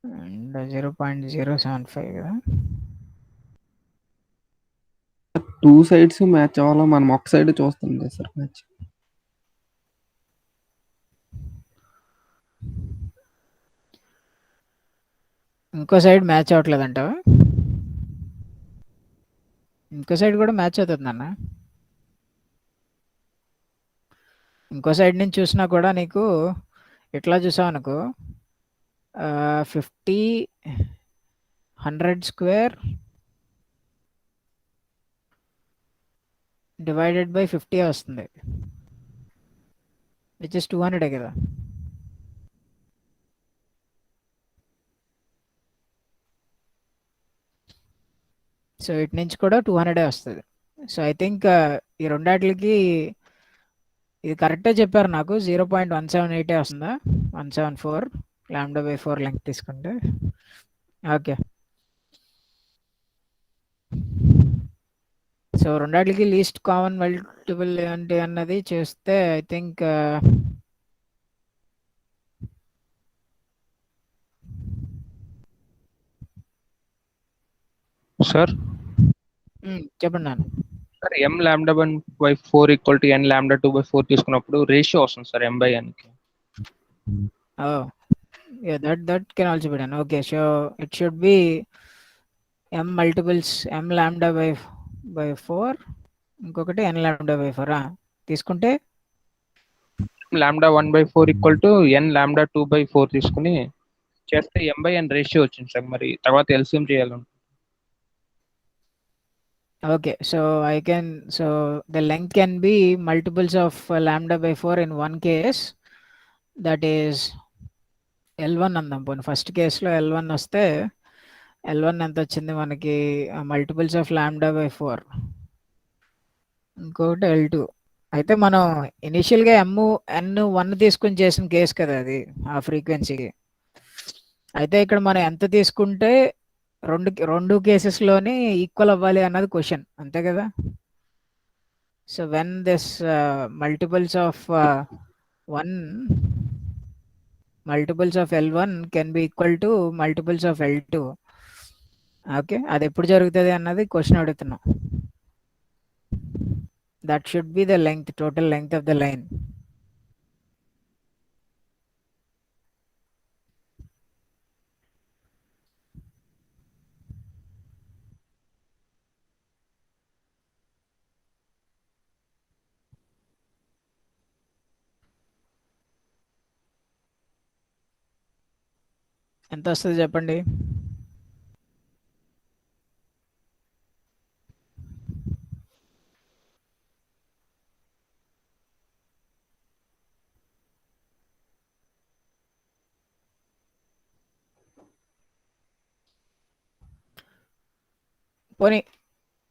And 0.075 కదా. 2 సైడ్స్ మ్యాచ్ అవ్వాలా, మనం ఒక సైడ్ చూస్తాం కదా సార్ మ్యాచ్. ఇంకో సైడ్ మ్యాచ్ అవ్వట్లేదంటావా? ఇంకో సైడ్ కూడా మ్యాచ్ అవుతుంది అన్న. ఇంకో సైడ్ నుంచి చూసినా కూడా నీకు ఎట్లా చూసావు అనుకో, 50 100 స్క్వేర్ డివైడెడ్ బై 50 వస్తుంది, విచ్ ఇస్ 200 కదా. సో ఇటు నుంచి కూడా 200 వస్తుంది. సో ఐ థింక్ ఈ రెండాట్లకి ఇది కరెక్టే చెప్పారు నాకు. 0.178 వస్తుందా? 174 λ/4 లెంగ్త్ తీసుకుంటే. ఓకే, సో రెండాట్లకి లీస్ట్ కామన్ మల్టిపుల్ ఏంటి అన్నది చేస్తే ఐ థింక్ సార్ చెప్పండి నాన్న. Sir m λ1/4 equal to n λ2/4 తీసుకున్నప్పుడు రేషియో వస్తుంది సార్ m/n కి. Oh, yeah, that can also be done. Okay, so it should be m multiples m λ/4 ఇంకొకటి n λ/4 తీసుకుంటే λ1/4 ఈక్వల్ టు n λ2/4 తీసుకుని చేస్తే m/n రేషియో వచ్చింది సార్, మరి తర్వాత ఎల్సిఎం చేయాలి. Okay, so the length can be multiples of lambda by 4 in one case, that is L1 అందాం. పోనీ ఫస్ట్ కేసులో L1 వస్తే L1 ఎంత వచ్చింది మనకి, మల్టిపుల్స్ ఆఫ్ లాంబ్డా బై 4. ఇంకోటి L2. అయితే మనం ఇనిషియల్గా n1 తీసుకుని చేసిన కేసు కదా అది, ఆ ఫ్రీక్వెన్సీకి. అయితే ఇక్కడ మనం ఎంత తీసుకుంటే రెండు కేసెస్లోని ఈక్వల్ అవ్వాలి అన్నది క్వశ్చన్, అంతే కదా. So when this multiples of L1 can be equal to multiples of L2. Okay, అది ఎప్పుడు జరుగుతుంది అన్నది క్వశ్చన్ అడుగుతున్నాం. That should be the length, total length of the line. ఎంత వస్తుంది చెప్పండి. పోనీ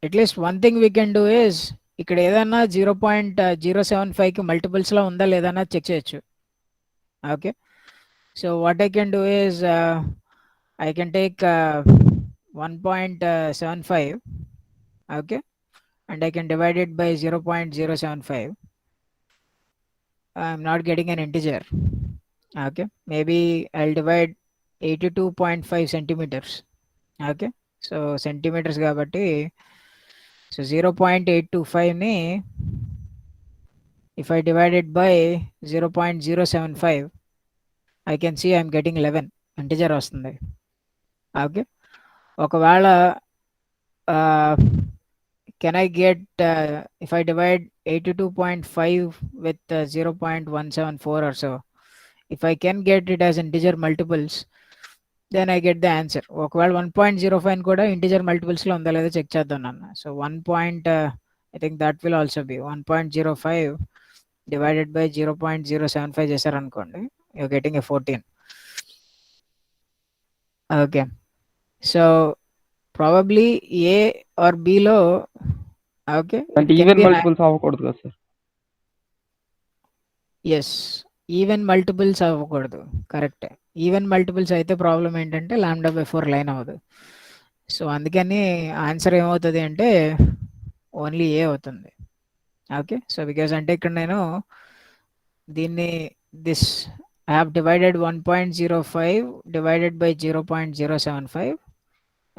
at least one thing we can do is, ఇక్కడ ఏదన్నా 0.075కి మల్టిపుల్స్లో ఉందా లేదా అన్నది చెక్ చేయొచ్చు. Okay, so what I can do is, I can take 1.75, okay, and I can divide it by 0.075. I'm not getting an integer. Okay, maybe I'll divide 82.5 centimeters. Okay, so centimeters kabatti, so 0.825 ni if I divide it by 0.075, I can see I'm getting 11 integer vastundi. Okay, ఒకవేళ can I get if I divide 82.5 with 0.174 or so, if I can get it as integer multiples, then I get the answer. ఒకవేళ 1.05 కూడా integer మల్టిపుల్స్లో ఉందా లేదా check చేద్దాం నాన్న. So I think that will also be 1.05 divided by 0.075 చేశారనుకోండి, you're getting a 14. Okay, so probably A or B లో, okay, అంటే even multiples అవ్వకూడదు కదా సార్. ఎస్, ఈవెన్ మల్టిపుల్స్ అవ్వకూడదు, కరెక్ట్. ఈవెన్ మల్టిపుల్స్ అయితే ప్రాబ్లం ఏంటంటే లాంబ్డా బై 4 లైన్ అవ్వదు. So అందుకని ఆన్సర్ ఏమవుతుంది అంటే ఓన్లీ ఏ అవుతుంది. ఓకే, సో బికాజ్ అంటే ఇక్కడ నేను దీన్ని this I have divided 1.05 divided by 0.075.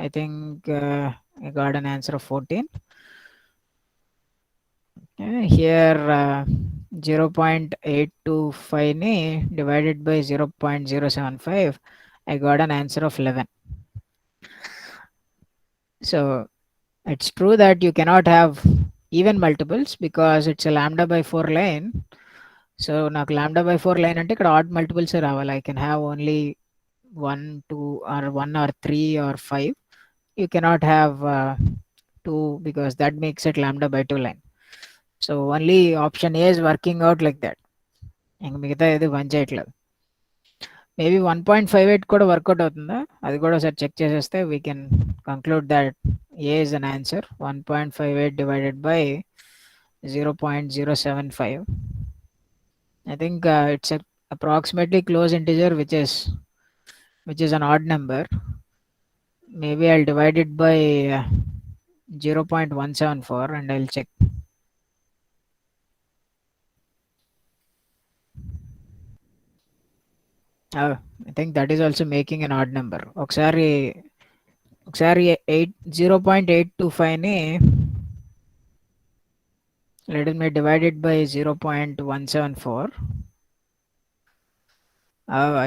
I think I got an answer of 14. Here 0.825 ni divided by 0.075, I got an answer of 11. So it's true that you cannot have even multiples because it's a lambda by 4 line. So నాకు lambda by 4 line అంటే ఇక్కడ odd multiples రావాలి. I can have only 1, 2 or 1 or 3 or 5. You cannot have 2 because that makes it lambda by 2 line. So only option A is working out like that. ఇంక మిగతా ఏది పని చేయట్లేదు. Maybe 1.58 కూడా work out అవుతుందా అది కూడా ఒకసారి చెక్ చేసేస్తే we can conclude that A is an answer. 1.58 divided by 0.075. I think it's a approximately close integer which is an odd number. Maybe I'll divide it by 0.174 and I'll check. I think that is also making an odd number. ఒకసారి 0.825 ని let me divide it by 0.174.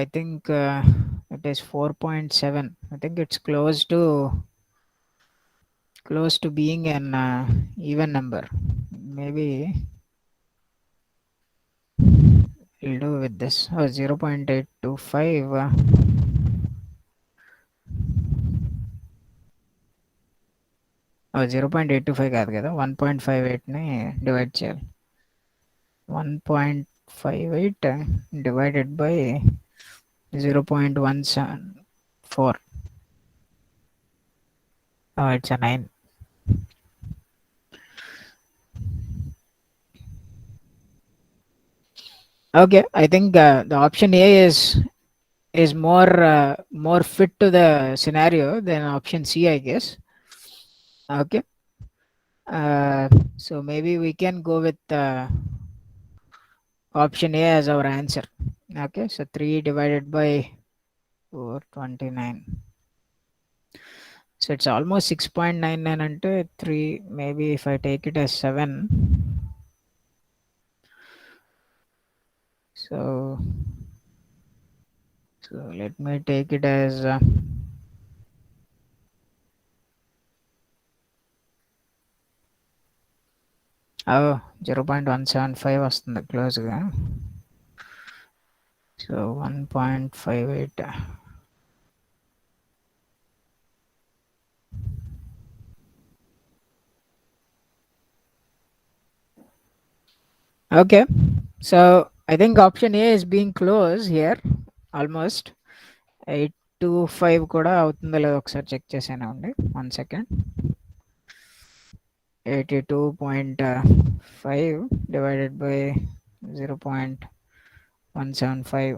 I think it is 4.7. I think it's close to being an even number. Maybe we'll do with this. 0.825 0.825 కాదు కదా, 1.58ని divide చేయాలి. 1.58 divided by 0.174. It's a 9. Okay, I think the option A is more fit to the scenario than option C, I guess. Okay, so maybe we can go with option A as our answer. Okay, so 3 divided by 429. So it's almost 6.99 into 3. Maybe if I take it as 7. So let me take it as 0.175 వస్తుంది క్లోజ్గా. So 1.58. Okay, so I think option A is being close here almost. 825 కూడా అవుతుందో లేదో ఒకసారి check చేసానండి. 1 second. 82.5 divided by 0.175.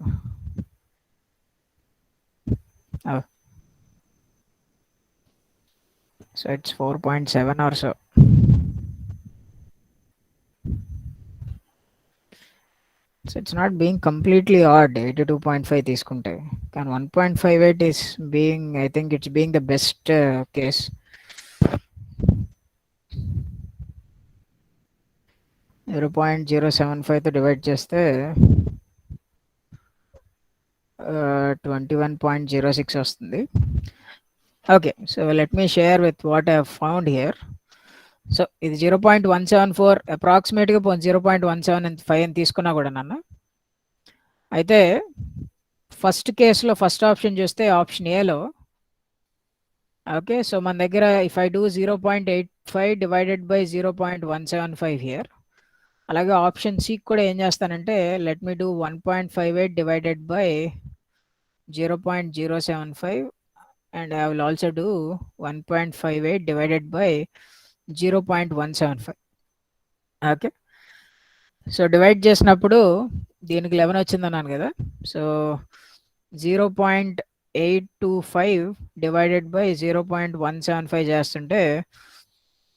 So it's 4.7 or so. So it's not being completely odd. 82.5 తీసుకుంటే, కానీ 1.58 is being, I think it's being the best case. 0.075 తో divide చేస్తే 21.06 వస్తుంది. Okay, so let me share with what I have found here. So ఇది 0.174 అప్రాక్సిమేట్గా 0.175 అని తీసుకున్నా కూడా నన్ను. అయితే ఫస్ట్ కేసులో ఫస్ట్ ఆప్షన్ చూస్తే ఆప్షన్ ఏలో, ఓకే, సో మన దగ్గర if I do 0.85 divided by 0.175 here. అలాగే ఆప్షన్ సి కూడా ఏం చేస్తానంటే, let me do 1.58 divided by 0.075 and I will also do 1.58 divided by 0.175. Okay, so divide చేసినప్పుడు దీనికి 11 వచ్చిందన్నాను కదా. సో 0.825 డివైడెడ్ బై 0.175 చేస్తుంటే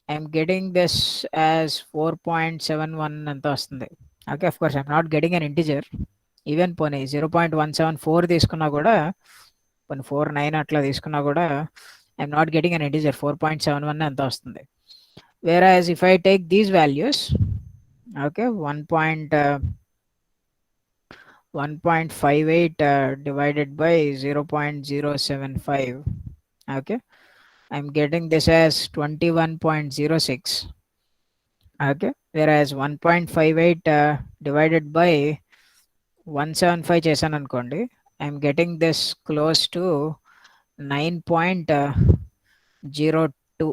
ఐఎమ్ గెటింగ్ దిస్ యాజ్ 4.71 అంత వస్తుంది. Okay, of course I'm not getting an integer. Even పోనీ 0.174 తీసుకున్నా కూడా, పోనీ 49 అట్లా తీసుకున్నా కూడా I'm not getting an integer. 4.71 అంత వస్తుంది. Whereas if I take these values, okay, 1.58 divided by 0.075, okay, I'm getting this as 21.06. Okay, whereas 1.58 divided by 175 చేశాను అనుకోండి, I'm getting this close to 9.02.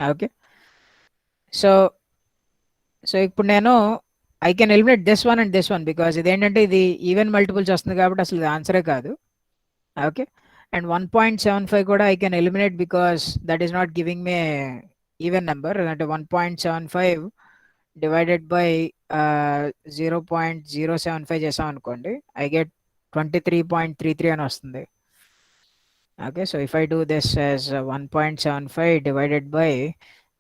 okay, so ఇప్పుడు నేను I can eliminate this one and this one, because ఇదేంటంటే ఇది even multiples వస్తుంది కాబట్టి అసలు ఇది ఆన్సరే కాదు. ఓకే, అండ్ 1.75 కూడా I can eliminate because that is not giving may even number. అంటే 1.75 డివైడెడ్ బై 0.075 చేసాం అనుకోండి, ఐ గెట్ 23.33 అని వస్తుంది. Okay, so if I do this as 1.75 divided by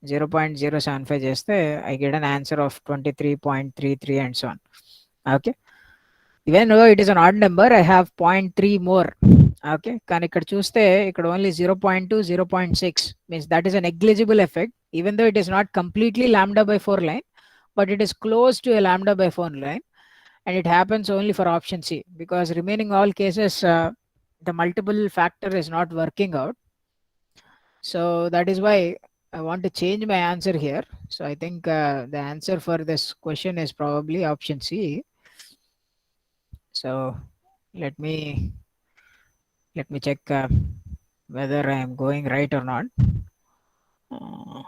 0.075 చేస్తే I get an answer of 23.33 and so on. Okay, even though it is an odd number, I have 0.3 more. Okay, కానీ ఇక్కడ చూస్తే ఇక్కడ only 0.2, 0.6 means that is a negligible effect, even though it is not completely lambda by 4 line, but it is close to a lambda by 4 line, and it happens only for option C, because remaining all cases the multiple factor is not working out. So that is why I want to change my answer here. So I think the answer for this question is probably option C. So let me check whether I am going right or not. Uh,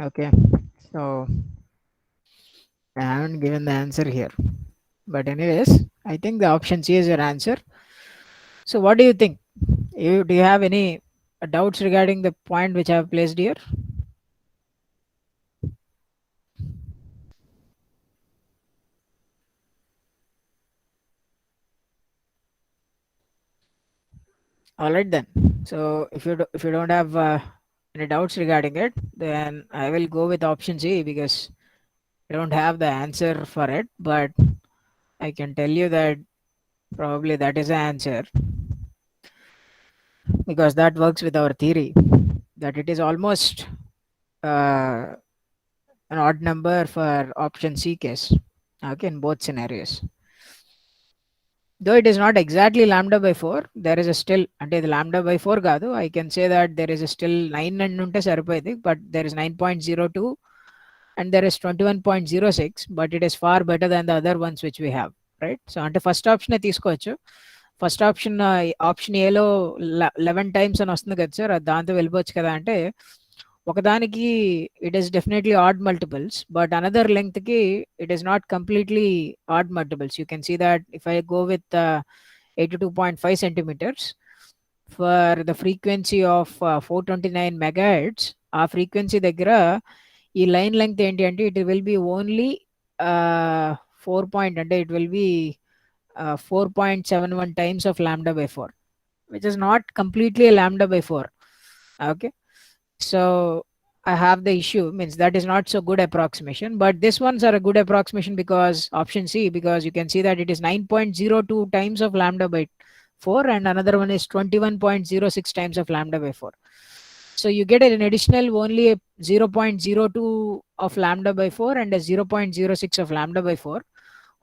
okay, so I haven't given the answer here. But anyways, I think the option C is your answer. So what do you think? Do you have any doubts regarding the point which I have placed here? All right then. So if you don't have any doubts regarding it, then I will go with option C because I don't have the answer for it, but I can tell you that probably that is the answer because that works with our theory that it is almost uh, an odd number for option C case. Okay, in both scenarios. Though it is not exactly lambda by 4, there is a still అంటే ఇది lambda by 4 కాదు. I can say that there is a still 9 అని ఉంటే సరిపోయింది, but there is 9.02 and there is 21.06, but it is far better than the other ones which we have, right? So అంటే first option తీసుకోవచ్చు. First option option ఏలో 11 times అని వస్తుంది కదా sir, దాంతో వెళ్ళిపోవచ్చు కదా అంటే ఒకదానికి it is definitely odd multiples, but another length కి it is not completely odd multiples. You can see that if I go with 82.5 centimeters for the frequency of 429 megahertz, ఆ ఫ్రీక్వెన్సీ దగ్గర ఈ లైన్ లెంగ్త్ ఏంటి అంటే it will be only 4 point అంటే it will be 4.71 times of lambda by 4, which is not completely a lambda by 4. Okay, so I have the issue, means that is not so good approximation, but this ones are a good approximation because option C, because you can see that it is 9.02 times of lambda by 4 and another one is 21.06 times of lambda by 4. So you get an additional only a 0.02 of lambda by 4 and a 0.06 of lambda by 4,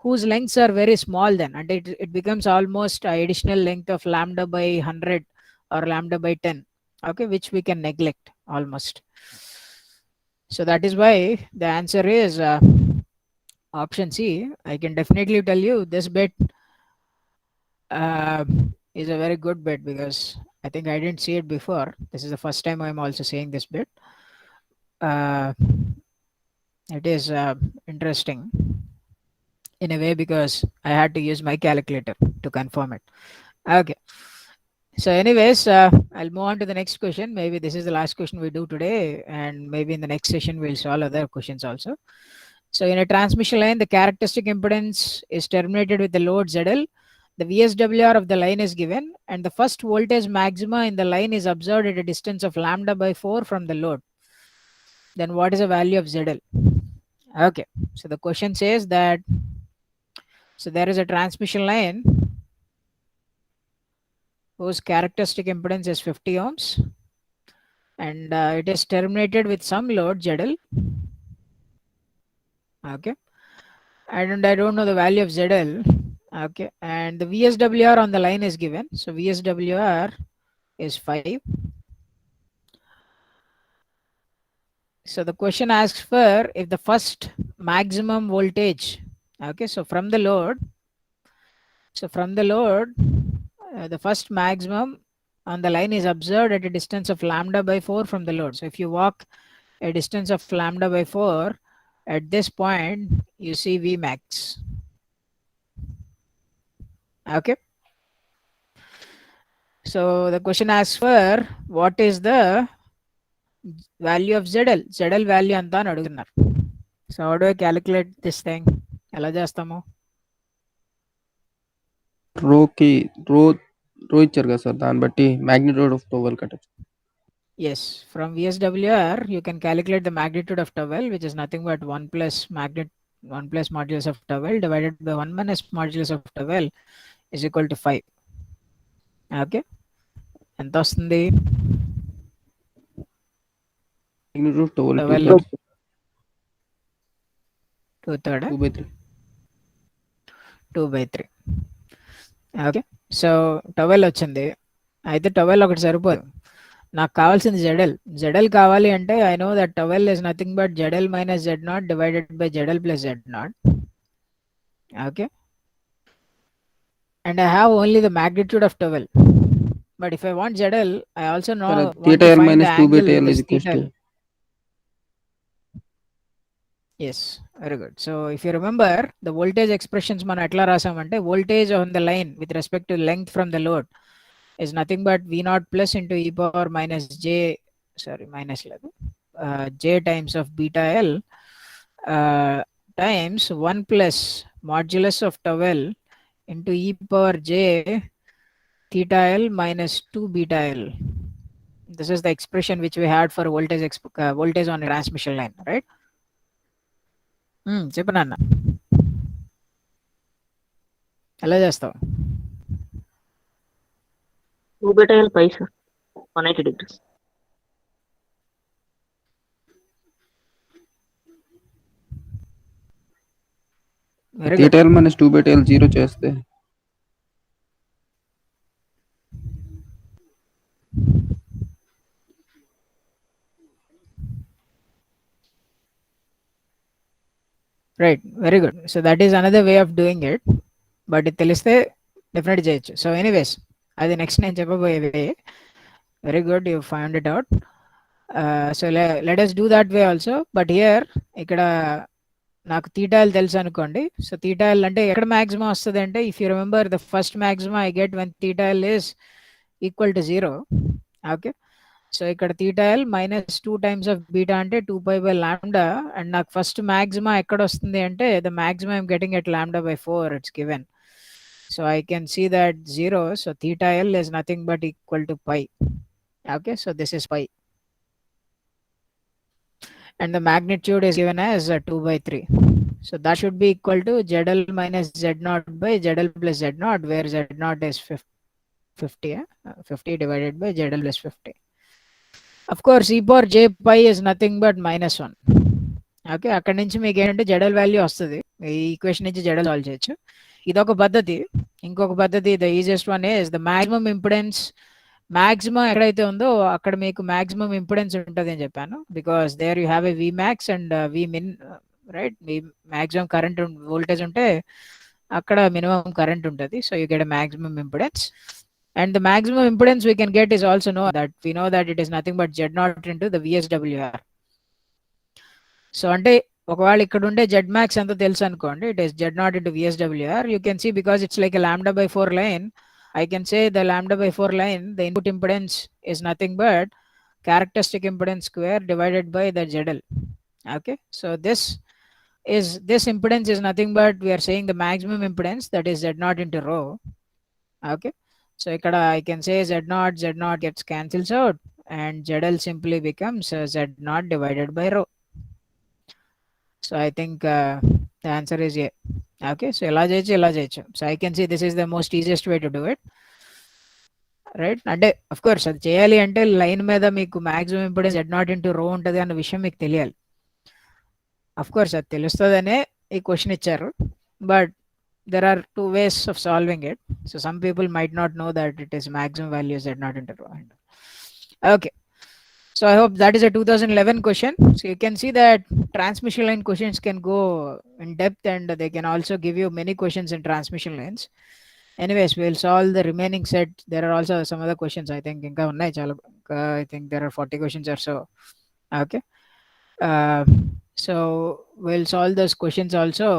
whose lengths are very small then, and it becomes almost a additional length of lambda by 100 or lambda by 10. Okay, which we can neglect almost. So that is why the answer is option C. I can definitely tell you this bet uh, is a very good bet because I think I didn't see it before. This is the first time I'm also saying this bet. It is interesting in a way because I had to use my calculator to confirm it. Okay. So anyways, I'll move on to the next question. Maybe this is the last question we do today, and maybe in the next session we'll solve other questions also. So in a transmission line, the characteristic impedance is terminated with the load ZL. The VSWR of the line is given, and the first voltage maxima in the line is observed at a distance of lambda by 4 from the load. Then what is the value of ZL? Okay, so the question says that, so there is a transmission line whose characteristic impedance is 50 ohms, and it is terminated with some load ZL. Okay, and I don't know the value of ZL. Okay, and the VSWR on the line is given. So VSWR is 5. So the question asks for if the first maximum voltage. Okay, so from the load, the first maximum on the line is observed at a distance of lambda by 4 from the load. So if you walk a distance of lambda by 4, at this point you see V max. Okay, so the question asks for what is the value of ZL value anta అని అడుగుతున్నారు. So how do I calculate this thing? ఎలా చేస్తాము? రోకి రో రో ఇచ్చారు కదా sir, దాన్ని బట్టి magnitude of 12 కట్టచ్చు. Yes, from VSWR you can calculate the magnitude of towel, which is nothing but 1 plus modulus of towel divided by 1 minus modulus of towel is equal to 5. Okay, ఎంత వస్తుంది? Magnitude of 12 Towel 2/3 2/3. 2/3. Okay, so towel వచ్చింది. అయితే towel ఒకటి సరిపోదు, నాకు కావాల్సింది Z L కావాలి అంటే I know that tau L is nothing but Z L minus Z naught divided by Z L plus Z naught. Okay, and I have only the magnitude of towel, but if I want ZL I also know Sir, want theta to L find minus the 2 by angle tail with is this equals theta. to. Yes, very good. So if you remember the voltage expressions మనం ఎట్లా రాసామంటే voltage on the line with respect to length from the load is nothing but V0 plus into e power minus j times of beta L times 1 plus modulus of towel into e power j theta L minus 2 beta L. This is the expression which we had for voltage on a transmission line, right? చెప్పనన్నా ఎలా చేస్తావు? 2 beta L pi sir, 180 degrees. Very good. Theta L minus 2 by tail 0 చేస్తే Right, very good. So that is another way of doing it, but it తెలిస్తే definite చేయొచ్చు. So anyways అది next నేను చెప్పబోయే way. Very good, you found it out. So let us do that way also. But here ఇక్కడ నాకు తీటాల్ తెలుసు అనుకోండి. So తీటాల్ అంటే ఎక్కడ మ్యాక్సిమం వస్తుంది అంటే, if you remember the first maximum I get when theta L is equal to 0. Okay, so ఇక్కడ theta l minus 2 times of beta అంటే 2 pi by lambda, and నాకు ఫస్ట్ మ్యాక్సిమా ఎక్కడ వస్తుంది అంటే the maximum I'm getting at lambda by 4 it's given. So I can see that 0. So theta l is nothing but equal to pi. Okay, so this is pi, and the magnitude is given as 2 by 3. So that should be equal to ZL minus Z0 by ZL plus Z0, where Z0 is 50 divided by ZL plus 50. Of course e power j pi is nothing but -1. Okay, అక్కడ నుంచి మీకు ఏంటంటే జడల్ value వస్తుంది. ఈ equation నుంచి జడల్ solve చేయొచ్చు. ఇదొక పద్ధతి. ఇంకొక పద్ధతి, the easiest one is the maximum impedance. Maximum ఎక్కడైతే ఉందో అక్కడ మీకు మాక్సిమం ఇంపిడెన్స్ ఉంటుంది అని చెప్పాను, because there you have a V max and V min, right? మీ మాక్సిమం కరెంట్ వోల్టేజ్ ఉంటే అక్కడ మినిమం కరెంట్ ఉంటుంది. So you get a maximum impedance. And the maximum impedance we can get is also we know that it is nothing but Z0 into the VSWR. So అంటే ఒకవేళ ఇక్కడ ఉండే Z max ఎంత తెలుసు అనుకోండి, it is Z0 into VSWR. You can see because it's like a lambda by 4 line, I can say the lambda by 4 line, the input impedance is nothing but characteristic impedance square divided by the ZL. Okay, so this impedance is nothing but we are saying the maximum impedance, that is Z0 into rho. Okay, so ikkada I can say Z0 gets cancels out and ZL simply becomes Z0 divided by rho. So I think the answer is A. Okay, so ela cheyochu. So I can see this is the most easiest way to do it. Right. అంటే of course అది చేయాలి అంటే line మీద మీకు maximum impedance Z0 into రో ఉంటుంది అన్న విషయం మీకు తెలియాలి. అఫ్ కోర్స్ అది తెలుస్తుందనే ఈ క్వశ్చన్ ఇచ్చారు, but there are two ways of solving it. So some people might not know that it is maximum value Z0 into rho. Okay. So I hope that is a 2011 question. So you can see that transmission line questions can go in depth, and they can also give you many questions in transmission lines. Anyways, we'll solve the remaining set. There are also some other questions. I think I think there are 40 questions or so. Okay. So we'll solve those questions also.